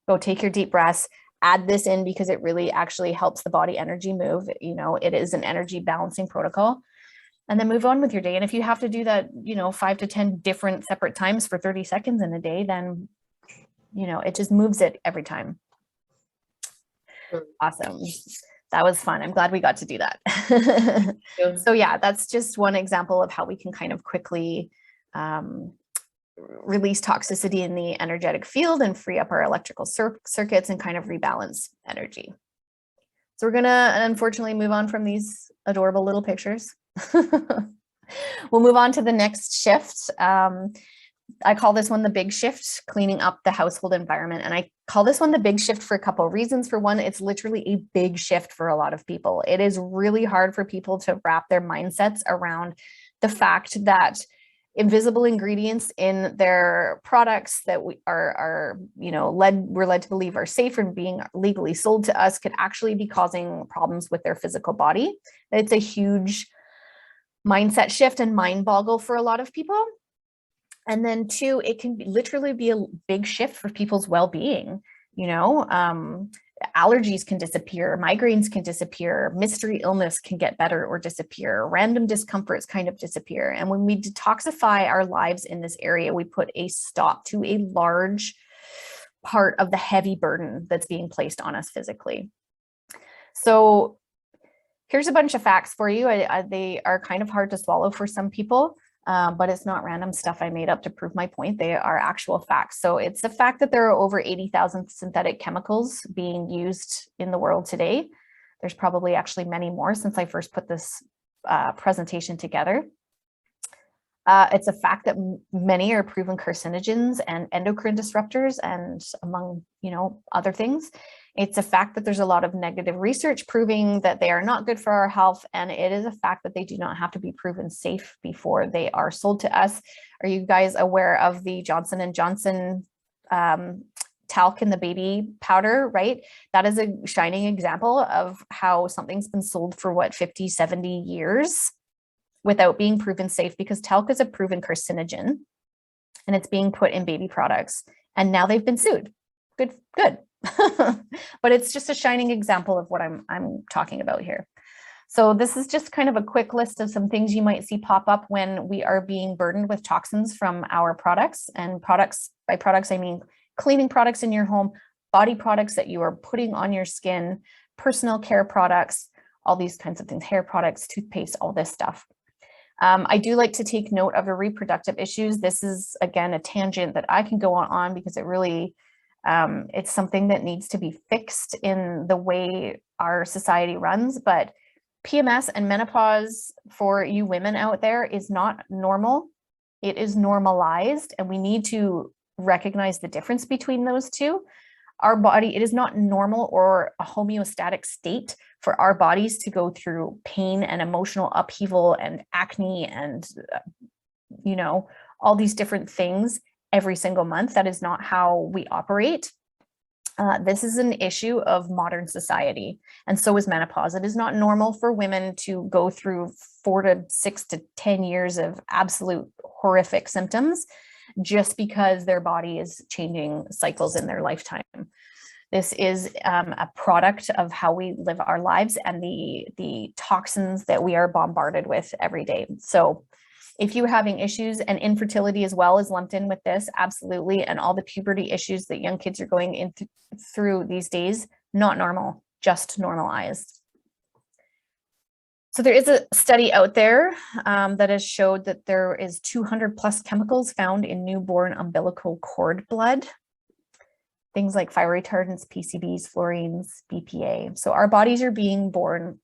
go take your deep breaths, add this in because it really actually helps the body energy move. You know, it is an energy balancing protocol, and then move on with your day. And if you have to do that, you know, 5 to 10 different separate times for 30 seconds in a day, then, you know, it just moves it every time. Awesome. That was fun. I'm glad we got to do that. So yeah, that's just one example of how we can kind of quickly release toxicity in the energetic field and free up our electrical circuits and kind of rebalance energy. So we're gonna unfortunately move on from these adorable little pictures. We'll move on to the next shift. I call this one the big shift, cleaning up the household environment. And I call this one the big shift for a couple of reasons. For one, it's literally a big shift for a lot of people. It is really hard for people to wrap their mindsets around the fact that invisible ingredients in their products that we're led to believe are safe and being legally sold to us could actually be causing problems with their physical body. It's a huge mindset shift and mind boggle for a lot of people. And then two, it can literally be a big shift for people's well-being. Allergies can disappear, migraines can disappear, mystery illness can get better or disappear, random discomforts kind of disappear. And when we detoxify our lives in this area, we put a stop to a large part of the heavy burden that's being placed on us physically. So here's a bunch of facts for you. They are kind of hard to swallow for some people. But it's not random stuff I made up to prove my point. They are actual facts. So it's the fact that there are over 80,000 synthetic chemicals being used in the world today. There's probably actually many more since I first put this presentation together. It's a fact that many are proven carcinogens and endocrine disruptors, and among other things. It's a fact that there's a lot of negative research proving that they are not good for our health, and it is a fact that they do not have to be proven safe before they are sold to us. Are you guys aware of the Johnson & Johnson talc in the baby powder, right? That is a shining example of how something's been sold for 50, 70 years without being proven safe, because talc is a proven carcinogen and it's being put in baby products. And now they've been sued. Good. But it's just a shining example of what I'm talking about here. So this is just kind of a quick list of some things you might see pop up when we are being burdened with toxins from our products. And by products, I mean cleaning products in your home, body products that you are putting on your skin, personal care products, all these kinds of things, hair products, toothpaste, all this stuff. I do like to take note of the reproductive issues. This is, again, a tangent that I can go on because it really, it's something that needs to be fixed in the way our society runs. But PMS and menopause for you women out there is not normal. It is normalized, and we need to recognize the difference between those two. Our body, it is not normal or a homeostatic state for our bodies to go through pain and emotional upheaval and acne and, all these different things every single month. That is not how we operate. This is an issue of modern society, and so is menopause. It is not normal for women to go through 4 to 6 to 10 years of absolute horrific symptoms just because their body is changing cycles in their lifetime. This is a product of how we live our lives and the toxins that we are bombarded with every day. So if you're having issues, and infertility as well is lumped in with this, absolutely, and all the puberty issues that young kids are going through these days, not normal, just normalized. So there is a study out there that has showed that there is 200 plus chemicals found in newborn umbilical cord blood. Things like fire retardants, PCBs, fluorines, BPA. So our babies are being born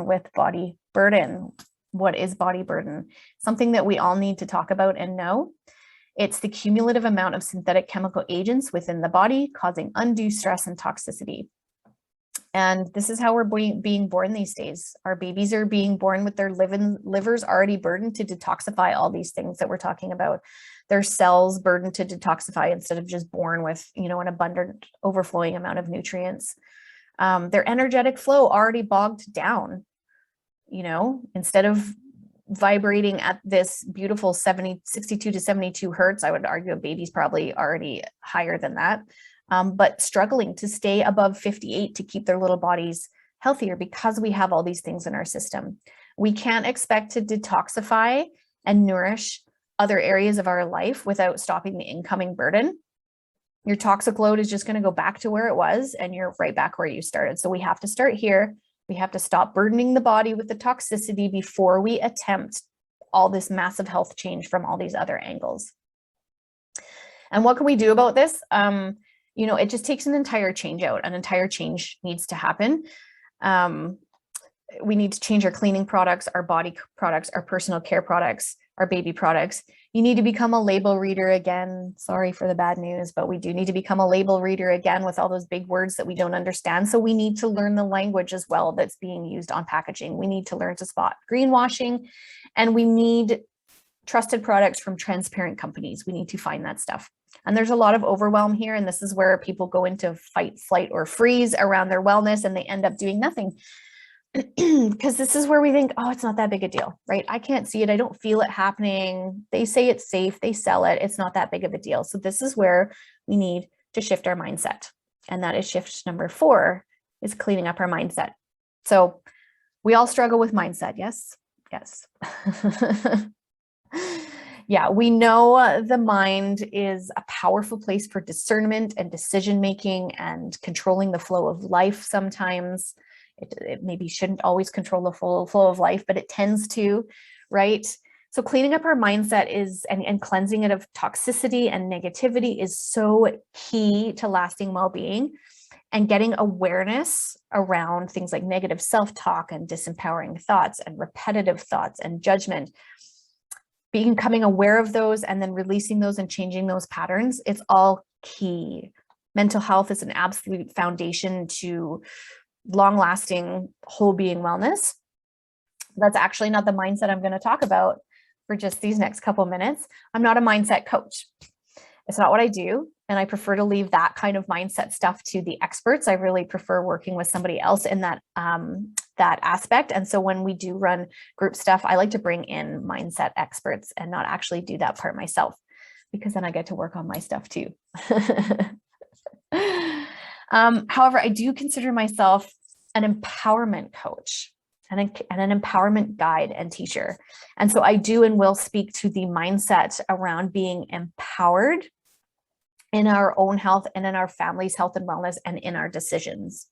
with body burden. What is body burden? Something that we all need to talk about and know. It's the cumulative amount of synthetic chemical agents within the body causing undue stress and toxicity. And this is how we're being born these days. Our babies are being born with their livers already burdened to detoxify all these things that we're talking about. Their cells burdened to detoxify instead of just born with, an abundant overflowing amount of nutrients. Their energetic flow already bogged down, instead of vibrating at this beautiful 62 to 72 hertz. I would argue a baby's probably already higher than that. But struggling to stay above 58 to keep their little bodies healthier because we have all these things in our system. We can't expect to detoxify and nourish other areas of our life without stopping the incoming burden. Your toxic load is just going to go back to where it was, and you're right back where you started. So we have to start here. We have to stop burdening the body with the toxicity before we attempt all this massive health change from all these other angles. And what can we do about this? You know, it just takes an entire change out. An entire change needs to happen. We need to change our cleaning products, our body products, our personal care products, our baby products. You need to become a label reader again. Sorry for the bad news, but we do need to become a label reader again with all those big words that we don't understand. So we need to learn the language as well that's being used on packaging. We need to learn to spot greenwashing, and we need trusted products from transparent companies. We need to find that stuff. And there's a lot of overwhelm here. And this is where people go into fight, flight, or freeze around their wellness, and they end up doing nothing. Because this is where we think, oh, it's not that big a deal, right? I can't see it. I don't feel it happening. They say it's safe. They sell it. It's not that big of a deal. So this is where we need to shift our mindset. And that is shift number 4, is cleaning up our mindset. So we all struggle with mindset. Yes. Yes. Yeah, we know the mind is a powerful place for discernment and decision making and controlling the flow of life sometimes. It maybe shouldn't always control the flow of life, but it tends to, right? So cleaning up our mindset is, and cleansing it of toxicity and negativity is so key to lasting well-being, and getting awareness around things like negative self-talk and disempowering thoughts and repetitive thoughts and judgment. Becoming aware of those and then releasing those and changing those patterns, it's all key. Mental health is an absolute foundation to long-lasting whole being wellness. That's actually not the mindset I'm going to talk about for just these next couple minutes. I'm not a mindset coach. It's not what I do. And I prefer to leave that kind of mindset stuff to the experts. I really prefer working with somebody else in that, that aspect. And so when we do run group stuff, I like to bring in mindset experts and not actually do that part myself, because then I get to work on my stuff too. However, I do consider myself an empowerment coach and an empowerment guide and teacher. And so I do and will speak to the mindset around being empowered in our own health and in our family's health and wellness and in our decisions.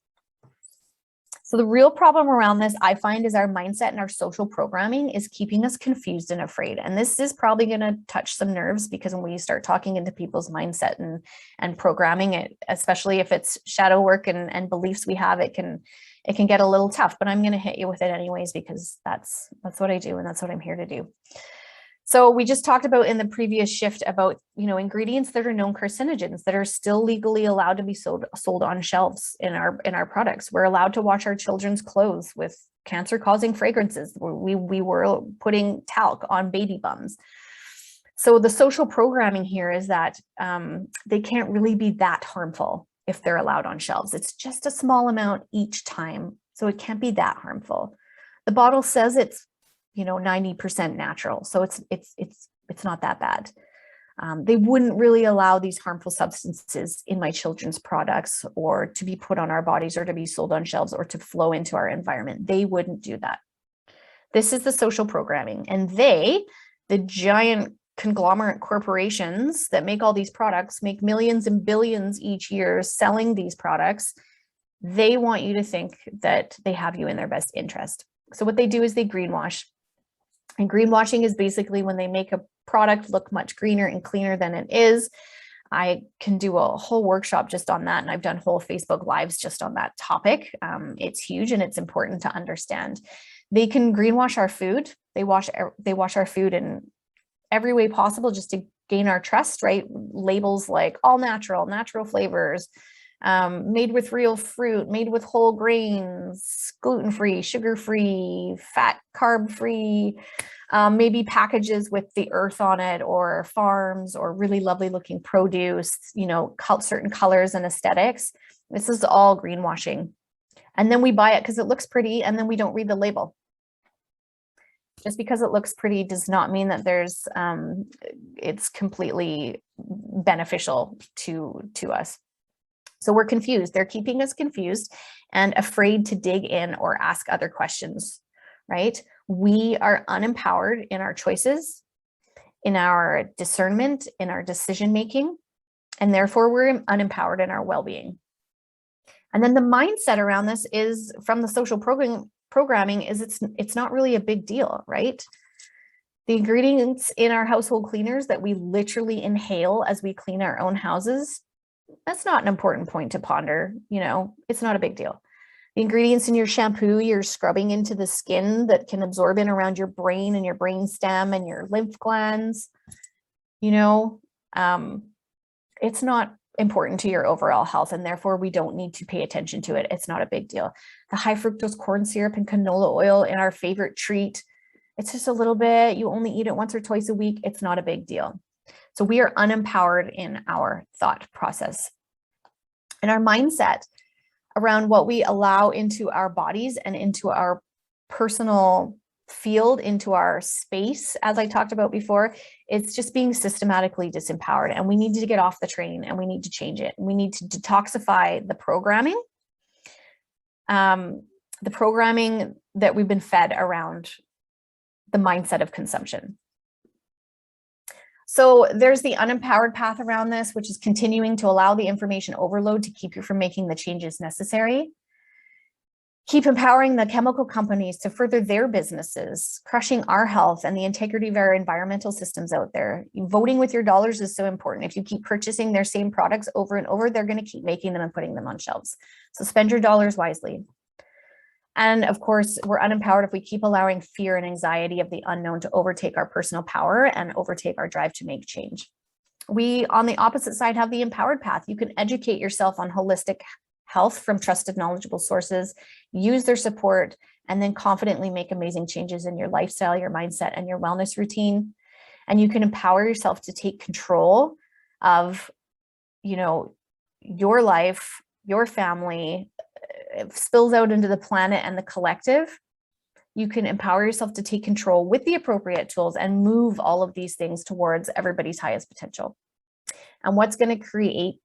So the real problem around this, I find, is our mindset and our social programming is keeping us confused and afraid. And this is probably going to touch some nerves, because when we start talking into people's mindset and programming it, especially if it's shadow work and beliefs we have, it can get a little tough, but I'm going to hit you with it anyways, because that's what I do. And that's what I'm here to do. So we just talked about in the previous shift about, ingredients that are known carcinogens that are still legally allowed to be sold on shelves in our products. We're allowed to wash our children's clothes with cancer-causing fragrances. We were putting talc on baby bums. So the social programming here is that they can't really be that harmful if they're allowed on shelves. It's just a small amount each time, so it can't be that harmful. The bottle says it's 90% natural. So it's not that bad. They wouldn't really allow these harmful substances in my children's products, or to be put on our bodies, or to be sold on shelves, or to flow into our environment. They wouldn't do that. This is the social programming. And the giant conglomerate corporations that make all these products, make millions and billions each year selling these products. They want you to think that they have you in their best interest. So what they do is they greenwash. And greenwashing is basically when they make a product look much greener and cleaner than it is. I can do a whole workshop just on that. And I've done whole Facebook Lives just on that topic. It's huge and it's important to understand. They can greenwash our food. They wash our food in every way possible just to gain our trust, right? Labels like all natural flavors, made with real fruit, made with whole grains, gluten-free, sugar-free, fat, carb-free, maybe packages with the earth on it, or farms, or really lovely looking produce, certain colors and aesthetics. This is all greenwashing. And then we buy it because it looks pretty, and then we don't read the label. Just because it looks pretty does not mean that it's completely beneficial to us. So we're confused. They're keeping us confused and afraid to dig in or ask other questions, right? We are unempowered in our choices, in our discernment, in our decision-making, and therefore we're unempowered in our well-being. And then the mindset around this is from the social programming is it's not really a big deal, right? The ingredients in our household cleaners that we literally inhale as we clean our own houses, that's not an important point to ponder. You know, it's not a big deal. The ingredients in your shampoo, you're scrubbing into the skin that can absorb in around your brain and your brain stem and your lymph glands, you know, it's not important to your overall health, and therefore we don't need to pay attention to it. It's not a big deal. The high fructose corn syrup and canola oil in our favorite treat, it's just a little bit, you only eat it once or twice a week. It's not a big deal. So we are unempowered in our thought process and our mindset around what we allow into our bodies and into our personal field, into our space. As I talked about before, it's just being systematically disempowered, and we need to get off the train and we need to change it. We need to detoxify the programming that we've been fed around the mindset of consumption. So there's the unempowered path around this, which is continuing to allow the information overload to keep you from making the changes necessary. Keep empowering the chemical companies to further their businesses, crushing our health and the integrity of our environmental systems out there. Voting with your dollars is so important. If you keep purchasing their same products over and over, they're going to keep making them and putting them on shelves. So spend your dollars wisely. And of course, we're unempowered if we keep allowing fear and anxiety of the unknown to overtake our personal power and overtake our drive to make change. We, on the opposite side, have the empowered path. You can educate yourself on holistic health from trusted, knowledgeable sources, use their support, and then confidently make amazing changes in your lifestyle, your mindset, and your wellness routine. And you can empower yourself to take control of, you know, your life, your family. It spills out into the planet and the collective. You can empower yourself to take control with the appropriate tools and move all of these things towards everybody's highest potential. And what's going to create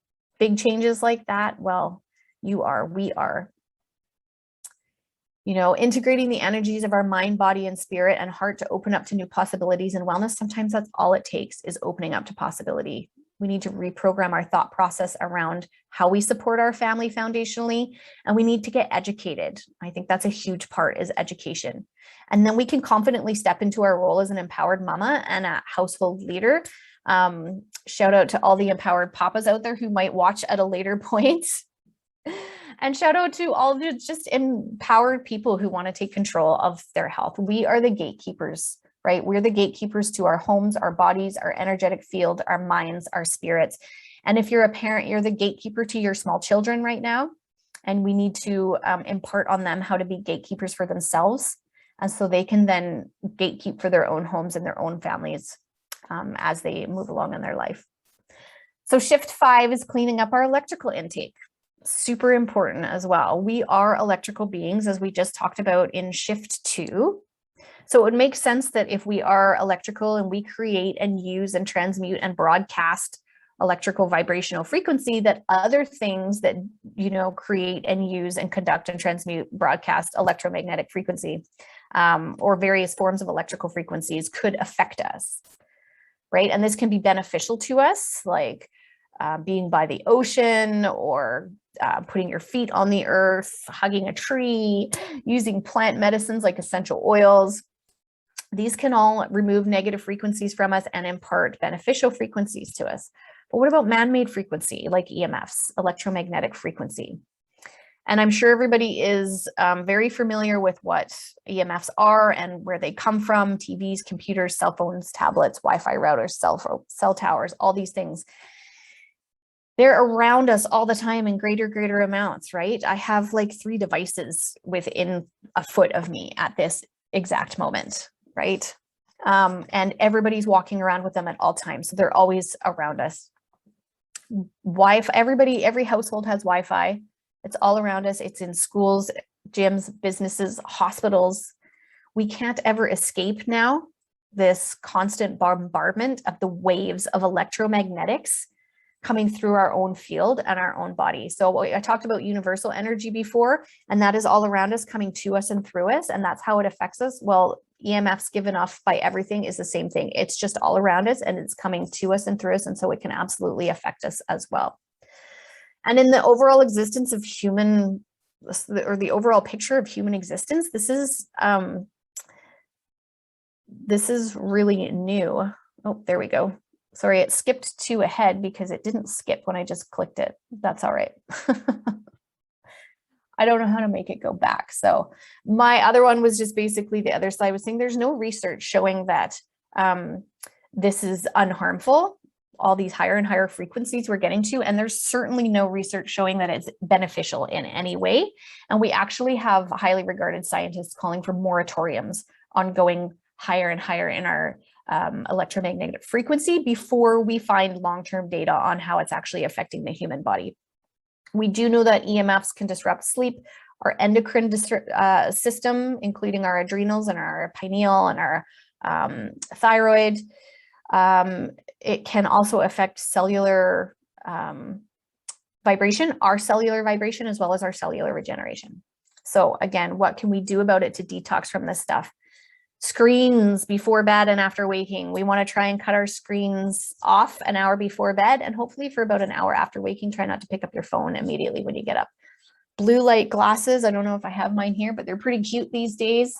big changes like that? Well, we are. You know, integrating the energies of our mind, body, and spirit and heart to open up to new possibilities and wellness. Sometimes that's all it takes, is opening up to possibility. We need to reprogram our thought process around how we support our family foundationally, and we need to get educated. I think that's a huge part, is education. And then we can confidently step into our role as an empowered mama and a household leader. Shout out to all the empowered papas out there who might watch at a later point. And shout out to all the just empowered people who want to take control of their health. We are the gatekeepers, right? We're the gatekeepers to our homes, our bodies, our energetic field, our minds, our spirits. And if you're a parent, you're the gatekeeper to your small children right now. And we need to impart on them how to be gatekeepers for themselves. And so they can then gatekeep for their own homes and their own families as they move along in their life. So shift 5 is cleaning up our electrical intake. Super important as well. We are electrical beings, as we just talked about in shift 2. So it would make sense that if we are electrical and we create and use and transmute and broadcast electrical vibrational frequency, that other things that, you know, create and use and conduct and transmute, broadcast electromagnetic frequency or various forms of electrical frequencies could affect us, right? And this can be beneficial to us, like being by the ocean or putting your feet on the earth, hugging a tree, using plant medicines like essential oils. These can all remove negative frequencies from us and impart beneficial frequencies to us. But what about man-made frequency like EMFs, electromagnetic frequency? And I'm sure everybody is very familiar with what EMFs are and where they come from: TVs, computers, cell phones, tablets, Wi-Fi routers, cell towers, all these things. They're around us all the time in greater amounts, right? I have like 3 devices within a foot of me at this exact moment, right? And everybody's walking around with them at all times. So they're always around us. Wi-Fi, every household has Wi-Fi. It's all around us. It's in schools, gyms, businesses, hospitals. We can't ever escape now this constant bombardment of the waves of electromagnetics coming through our own field and our own body. So I talked about universal energy before, and that is all around us, coming to us and through us, and that's how it affects us. Well, EMFs given off by everything is the same thing. It's just all around us and it's coming to us and through us, and so it can absolutely affect us as well. And in the overall existence of human, or the overall picture of human existence, this is this is really new. Oh, there we go. Sorry, it skipped 2 ahead because it didn't skip when I just clicked it. That's all right. I don't know how to make it go back. So my other one was just basically the other side was saying there's no research showing that this is unharmful, all these higher and higher frequencies we're getting to, and there's certainly no research showing that it's beneficial in any way. And we actually have highly regarded scientists calling for moratoriums on going higher and higher in our electromagnetic frequency before we find long-term data on how it's actually affecting the human body. We do know that EMFs can disrupt sleep, our endocrine system, including our adrenals and our pineal and our thyroid. It can also affect cellular vibration, our cellular vibration, as well as our cellular regeneration. So again, what can we do about it to detox from this stuff? Screens before bed and after waking. We want to try and cut our screens off an hour before bed, and hopefully for about an hour after waking, try not to pick up your phone immediately when you get up. Blue light glasses. I don't know if I have mine here, but they're pretty cute these days.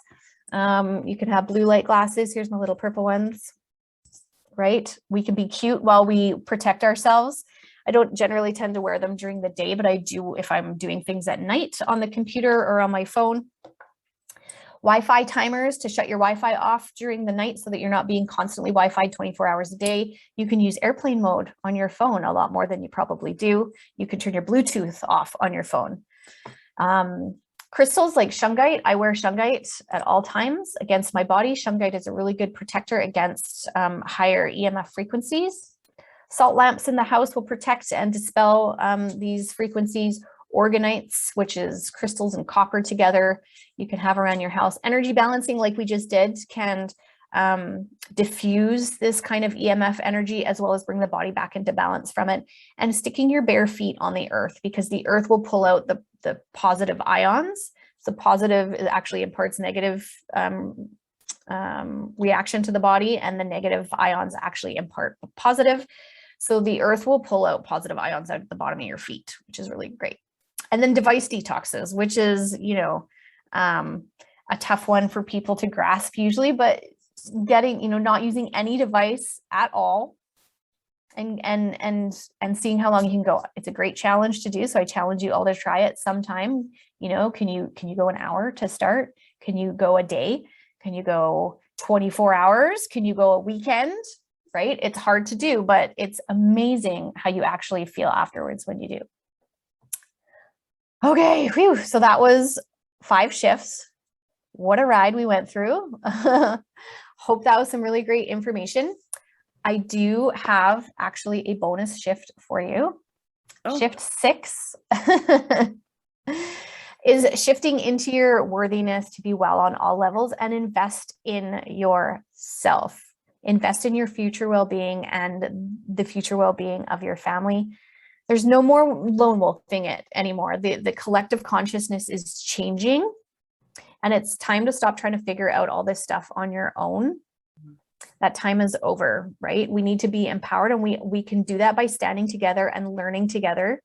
You can have blue light glasses. Here's my little purple ones, right? We can be cute while we protect ourselves. I don't generally tend to wear them during the day, but I do if I'm doing things at night on the computer or on my phone. Wi-Fi timers to shut your Wi-Fi off during the night so that you're not being constantly Wi-Fi 24 hours a day. You can use airplane mode on your phone a lot more than you probably do. You can turn your Bluetooth off on your phone. Crystals like shungite, I wear shungite at all times against my body. Shungite is a really good protector against higher EMF frequencies. Salt lamps in the house will protect and dispel these frequencies. Organites, which is crystals and copper together, you can have around your house. Energy balancing, like we just did, can diffuse this kind of EMF energy as well as bring the body back into balance from it. And sticking your bare feet on the earth, because the earth will pull out the positive ions. So positive actually imparts negative reaction to the body, and the negative ions actually impart positive. So the earth will pull out positive ions out at the bottom of your feet, which is really great. And then device detoxes, which is, you know, a tough one for people to grasp usually, but getting, you know, not using any device at all and seeing how long you can go. It's a great challenge to do. So I challenge you all to try it sometime. You know, can you go an hour to start? Can you go a day? Can you go 24 hours? Can you go a weekend? Right? It's hard to do, but it's amazing how you actually feel afterwards when you do. Okay, whew. So that was 5 shifts. What a ride we went through. Hope that was some really great information. I do have actually a bonus shift for you. Oh. Shift 6 is shifting into your worthiness to be well on all levels and invest in yourself. Invest in your future well-being and the future well-being of your family. There's no more lone wolfing it anymore. The collective consciousness is changing, and it's time to stop trying to figure out all this stuff on your own. That time is over, right? We need to be empowered, and we can do that by standing together and learning together.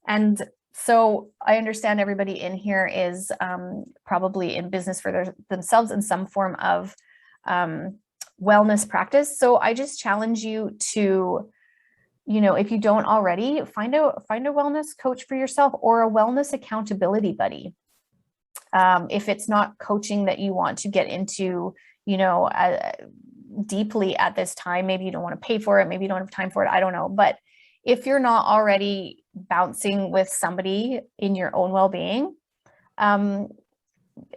And so I understand everybody in here is probably in business for themselves in some form of wellness practice. So I just challenge you to, you know, if you don't already, find a wellness coach for yourself or a wellness accountability buddy. If it's not coaching that you want to get into, you know, deeply at this time, maybe you don't want to pay for it, maybe you don't have time for it, I don't know. But if you're not already bouncing with somebody in your own well-being,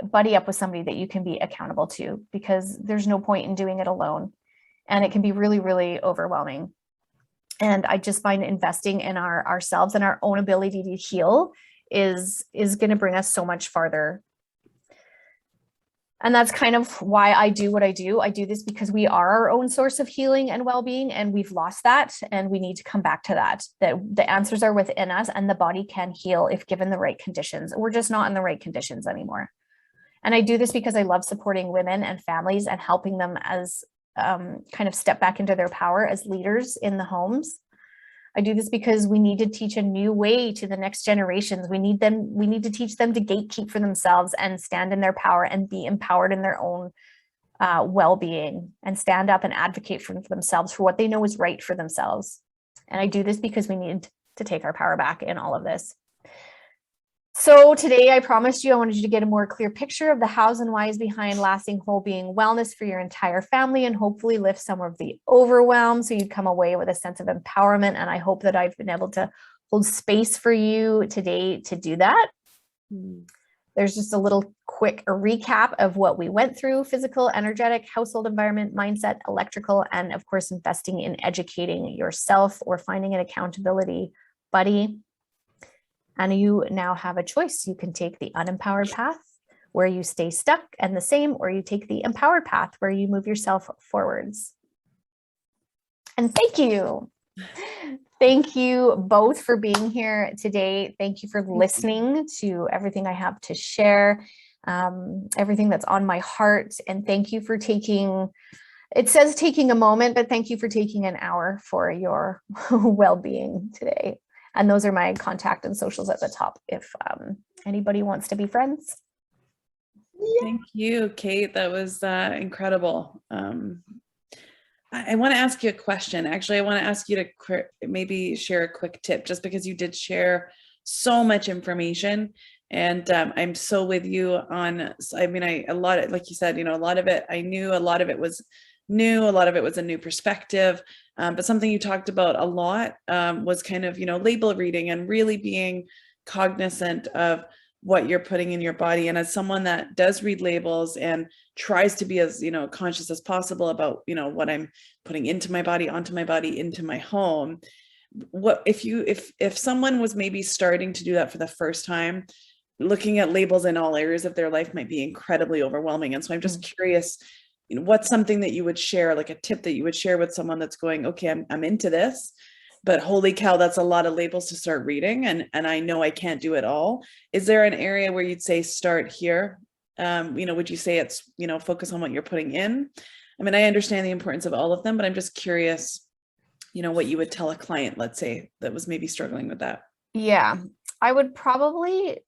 buddy up with somebody that you can be accountable to, because there's no point in doing it alone. And it can be really, really overwhelming. And I just find investing in ourselves and our own ability to heal is going to bring us so much farther. And that's kind of why I do what I do. I do this because we are our own source of healing and well-being, and we've lost that, and we need to come back to that the answers are within us, and the body can heal if given the right conditions. We're just not in the right conditions anymore. And I do this because I love supporting women and families and helping them as kind of step back into their power as leaders in the homes. I do this because we need to teach a new way to the next generations. We need to teach them to gatekeep for themselves and stand in their power and be empowered in their own well-being and stand up and advocate for themselves, for what they know is right for themselves. And I do this because we need to take our power back in all of this. So today I promised you, I wanted you to get a more clear picture of the hows and whys behind lasting whole being wellness for your entire family, and hopefully lift some of the overwhelm so you come away with a sense of empowerment. And I hope that I've been able to hold space for you today to do that. There's just a little quick recap of what we went through: physical, energetic, household environment, mindset, electrical, and of course, investing in educating yourself or finding an accountability buddy. And you now have a choice. You can take the unempowered path where you stay stuck and the same, or you take the empowered path where you move yourself forwards. And thank you. Thank you both for being here today. Thank you for listening to everything I have to share, everything that's on my heart. And thank you for taking, it says taking a moment, but thank you for taking an hour for your well-being today. And those are my contact and socials at the top if anybody wants to be friends. Thank you, Kate. That was incredible. I want to ask you a question. Actually, I want to ask you to maybe share a quick tip, just because you did share so much information. And I'm so with you on, I mean, a lot of, like you said, you know, a lot of it I knew, a lot of it was new, a lot of it was a new perspective. But something you talked about a lot was kind of, you know, label reading and really being cognizant of what you're putting in your body. And as someone that does read labels and tries to be as, you know, conscious as possible about, you know, what I'm putting into my body, onto my body, into my home, what if someone was maybe starting to do that for the first time, looking at labels in all areas of their life might be incredibly overwhelming. And so I'm just curious, you know, what's something that you would share, like a tip that you would share with someone that's going, okay, I'm into this, but holy cow, that's a lot of labels to start reading. And I know I can't do it all. Is there an area where you'd say, start here? You know, would you say it's, you know, focus on what you're putting in? I mean, I understand the importance of all of them, but I'm just curious, you know, what you would tell a client, let's say, that was maybe struggling with that. Yeah, I would probably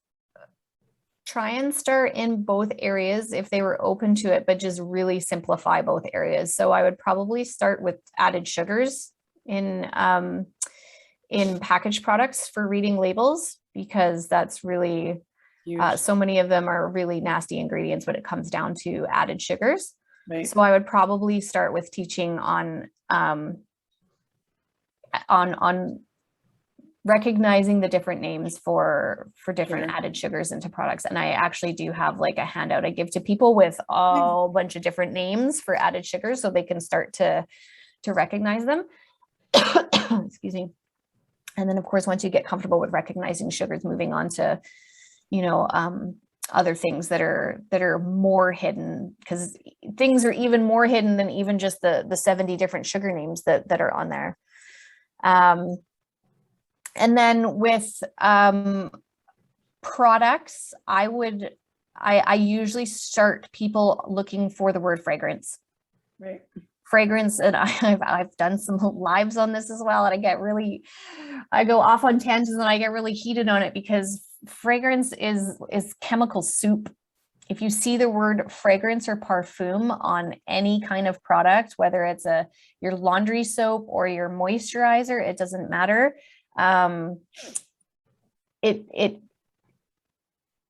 try and start in both areas if they were open to it, but just really simplify both areas. So I would probably start with added sugars in packaged products for reading labels, because that's really, so many of them are really nasty ingredients when it comes down to added sugars. Right. So I would probably start with teaching on recognizing the different names for different added sugars into products. And I actually do have like a handout I give to people with a whole bunch of different names for added sugars, so they can start to recognize them. Excuse me. And then of course, once you get comfortable with recognizing sugars, moving on to, you know, other things that are more hidden, because things are even more hidden than even just the 70 different sugar names that are on there. And then with products, I usually start people looking for the word fragrance. Right. Fragrance, and I've done some lives on this as well, and I go off on tangents and I get really heated on it, because fragrance is chemical soup. If you see the word fragrance or parfum on any kind of product, whether it's your laundry soap or your moisturizer, it doesn't matter.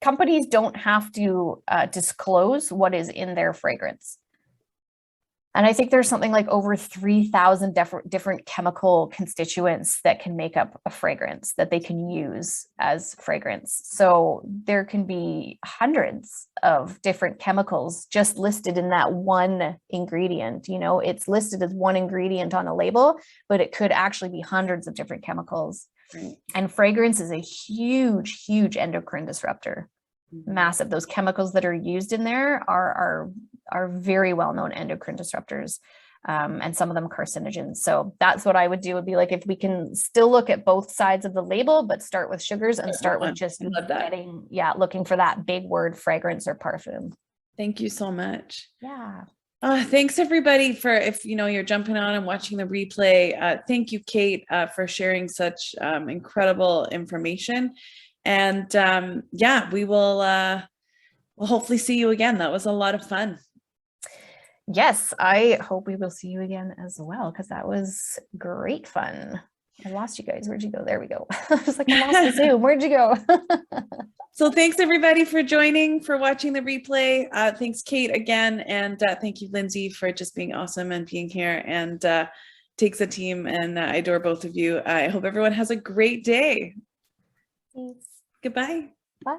Companies don't have to disclose what is in their fragrance. And I think there's something like over 3,000 different chemical constituents that can make up a fragrance that they can use as fragrance. So there can be hundreds of different chemicals just listed in that one ingredient. You know, it's listed as one ingredient on a label, but it could actually be hundreds of different chemicals. Right. And fragrance is a huge, huge endocrine disruptor. Massive. Those chemicals that are used in there are very well-known endocrine disruptors, and some of them carcinogens. So that's what I would do, would be like, if we can still look at both sides of the label, but start with sugars and start with just looking for that big word, fragrance or parfum. Thank you so much. Yeah. Thanks everybody for, if you know, you're jumping on and watching the replay. Thank you, Kate, for sharing such incredible information. And yeah, we'll hopefully see you again. That was a lot of fun. yes, I hope we will see you again as well, because that was great fun. I lost you guys. Where'd you go? There we go. I was like, I lost the Zoom. Where'd you go? So thanks everybody for joining, for watching the replay. Thanks Kate again. And thank you Lindsay for just being awesome and being here, and takes a team, and I adore both of you. I hope everyone has a great day. Thanks. Goodbye. Bye.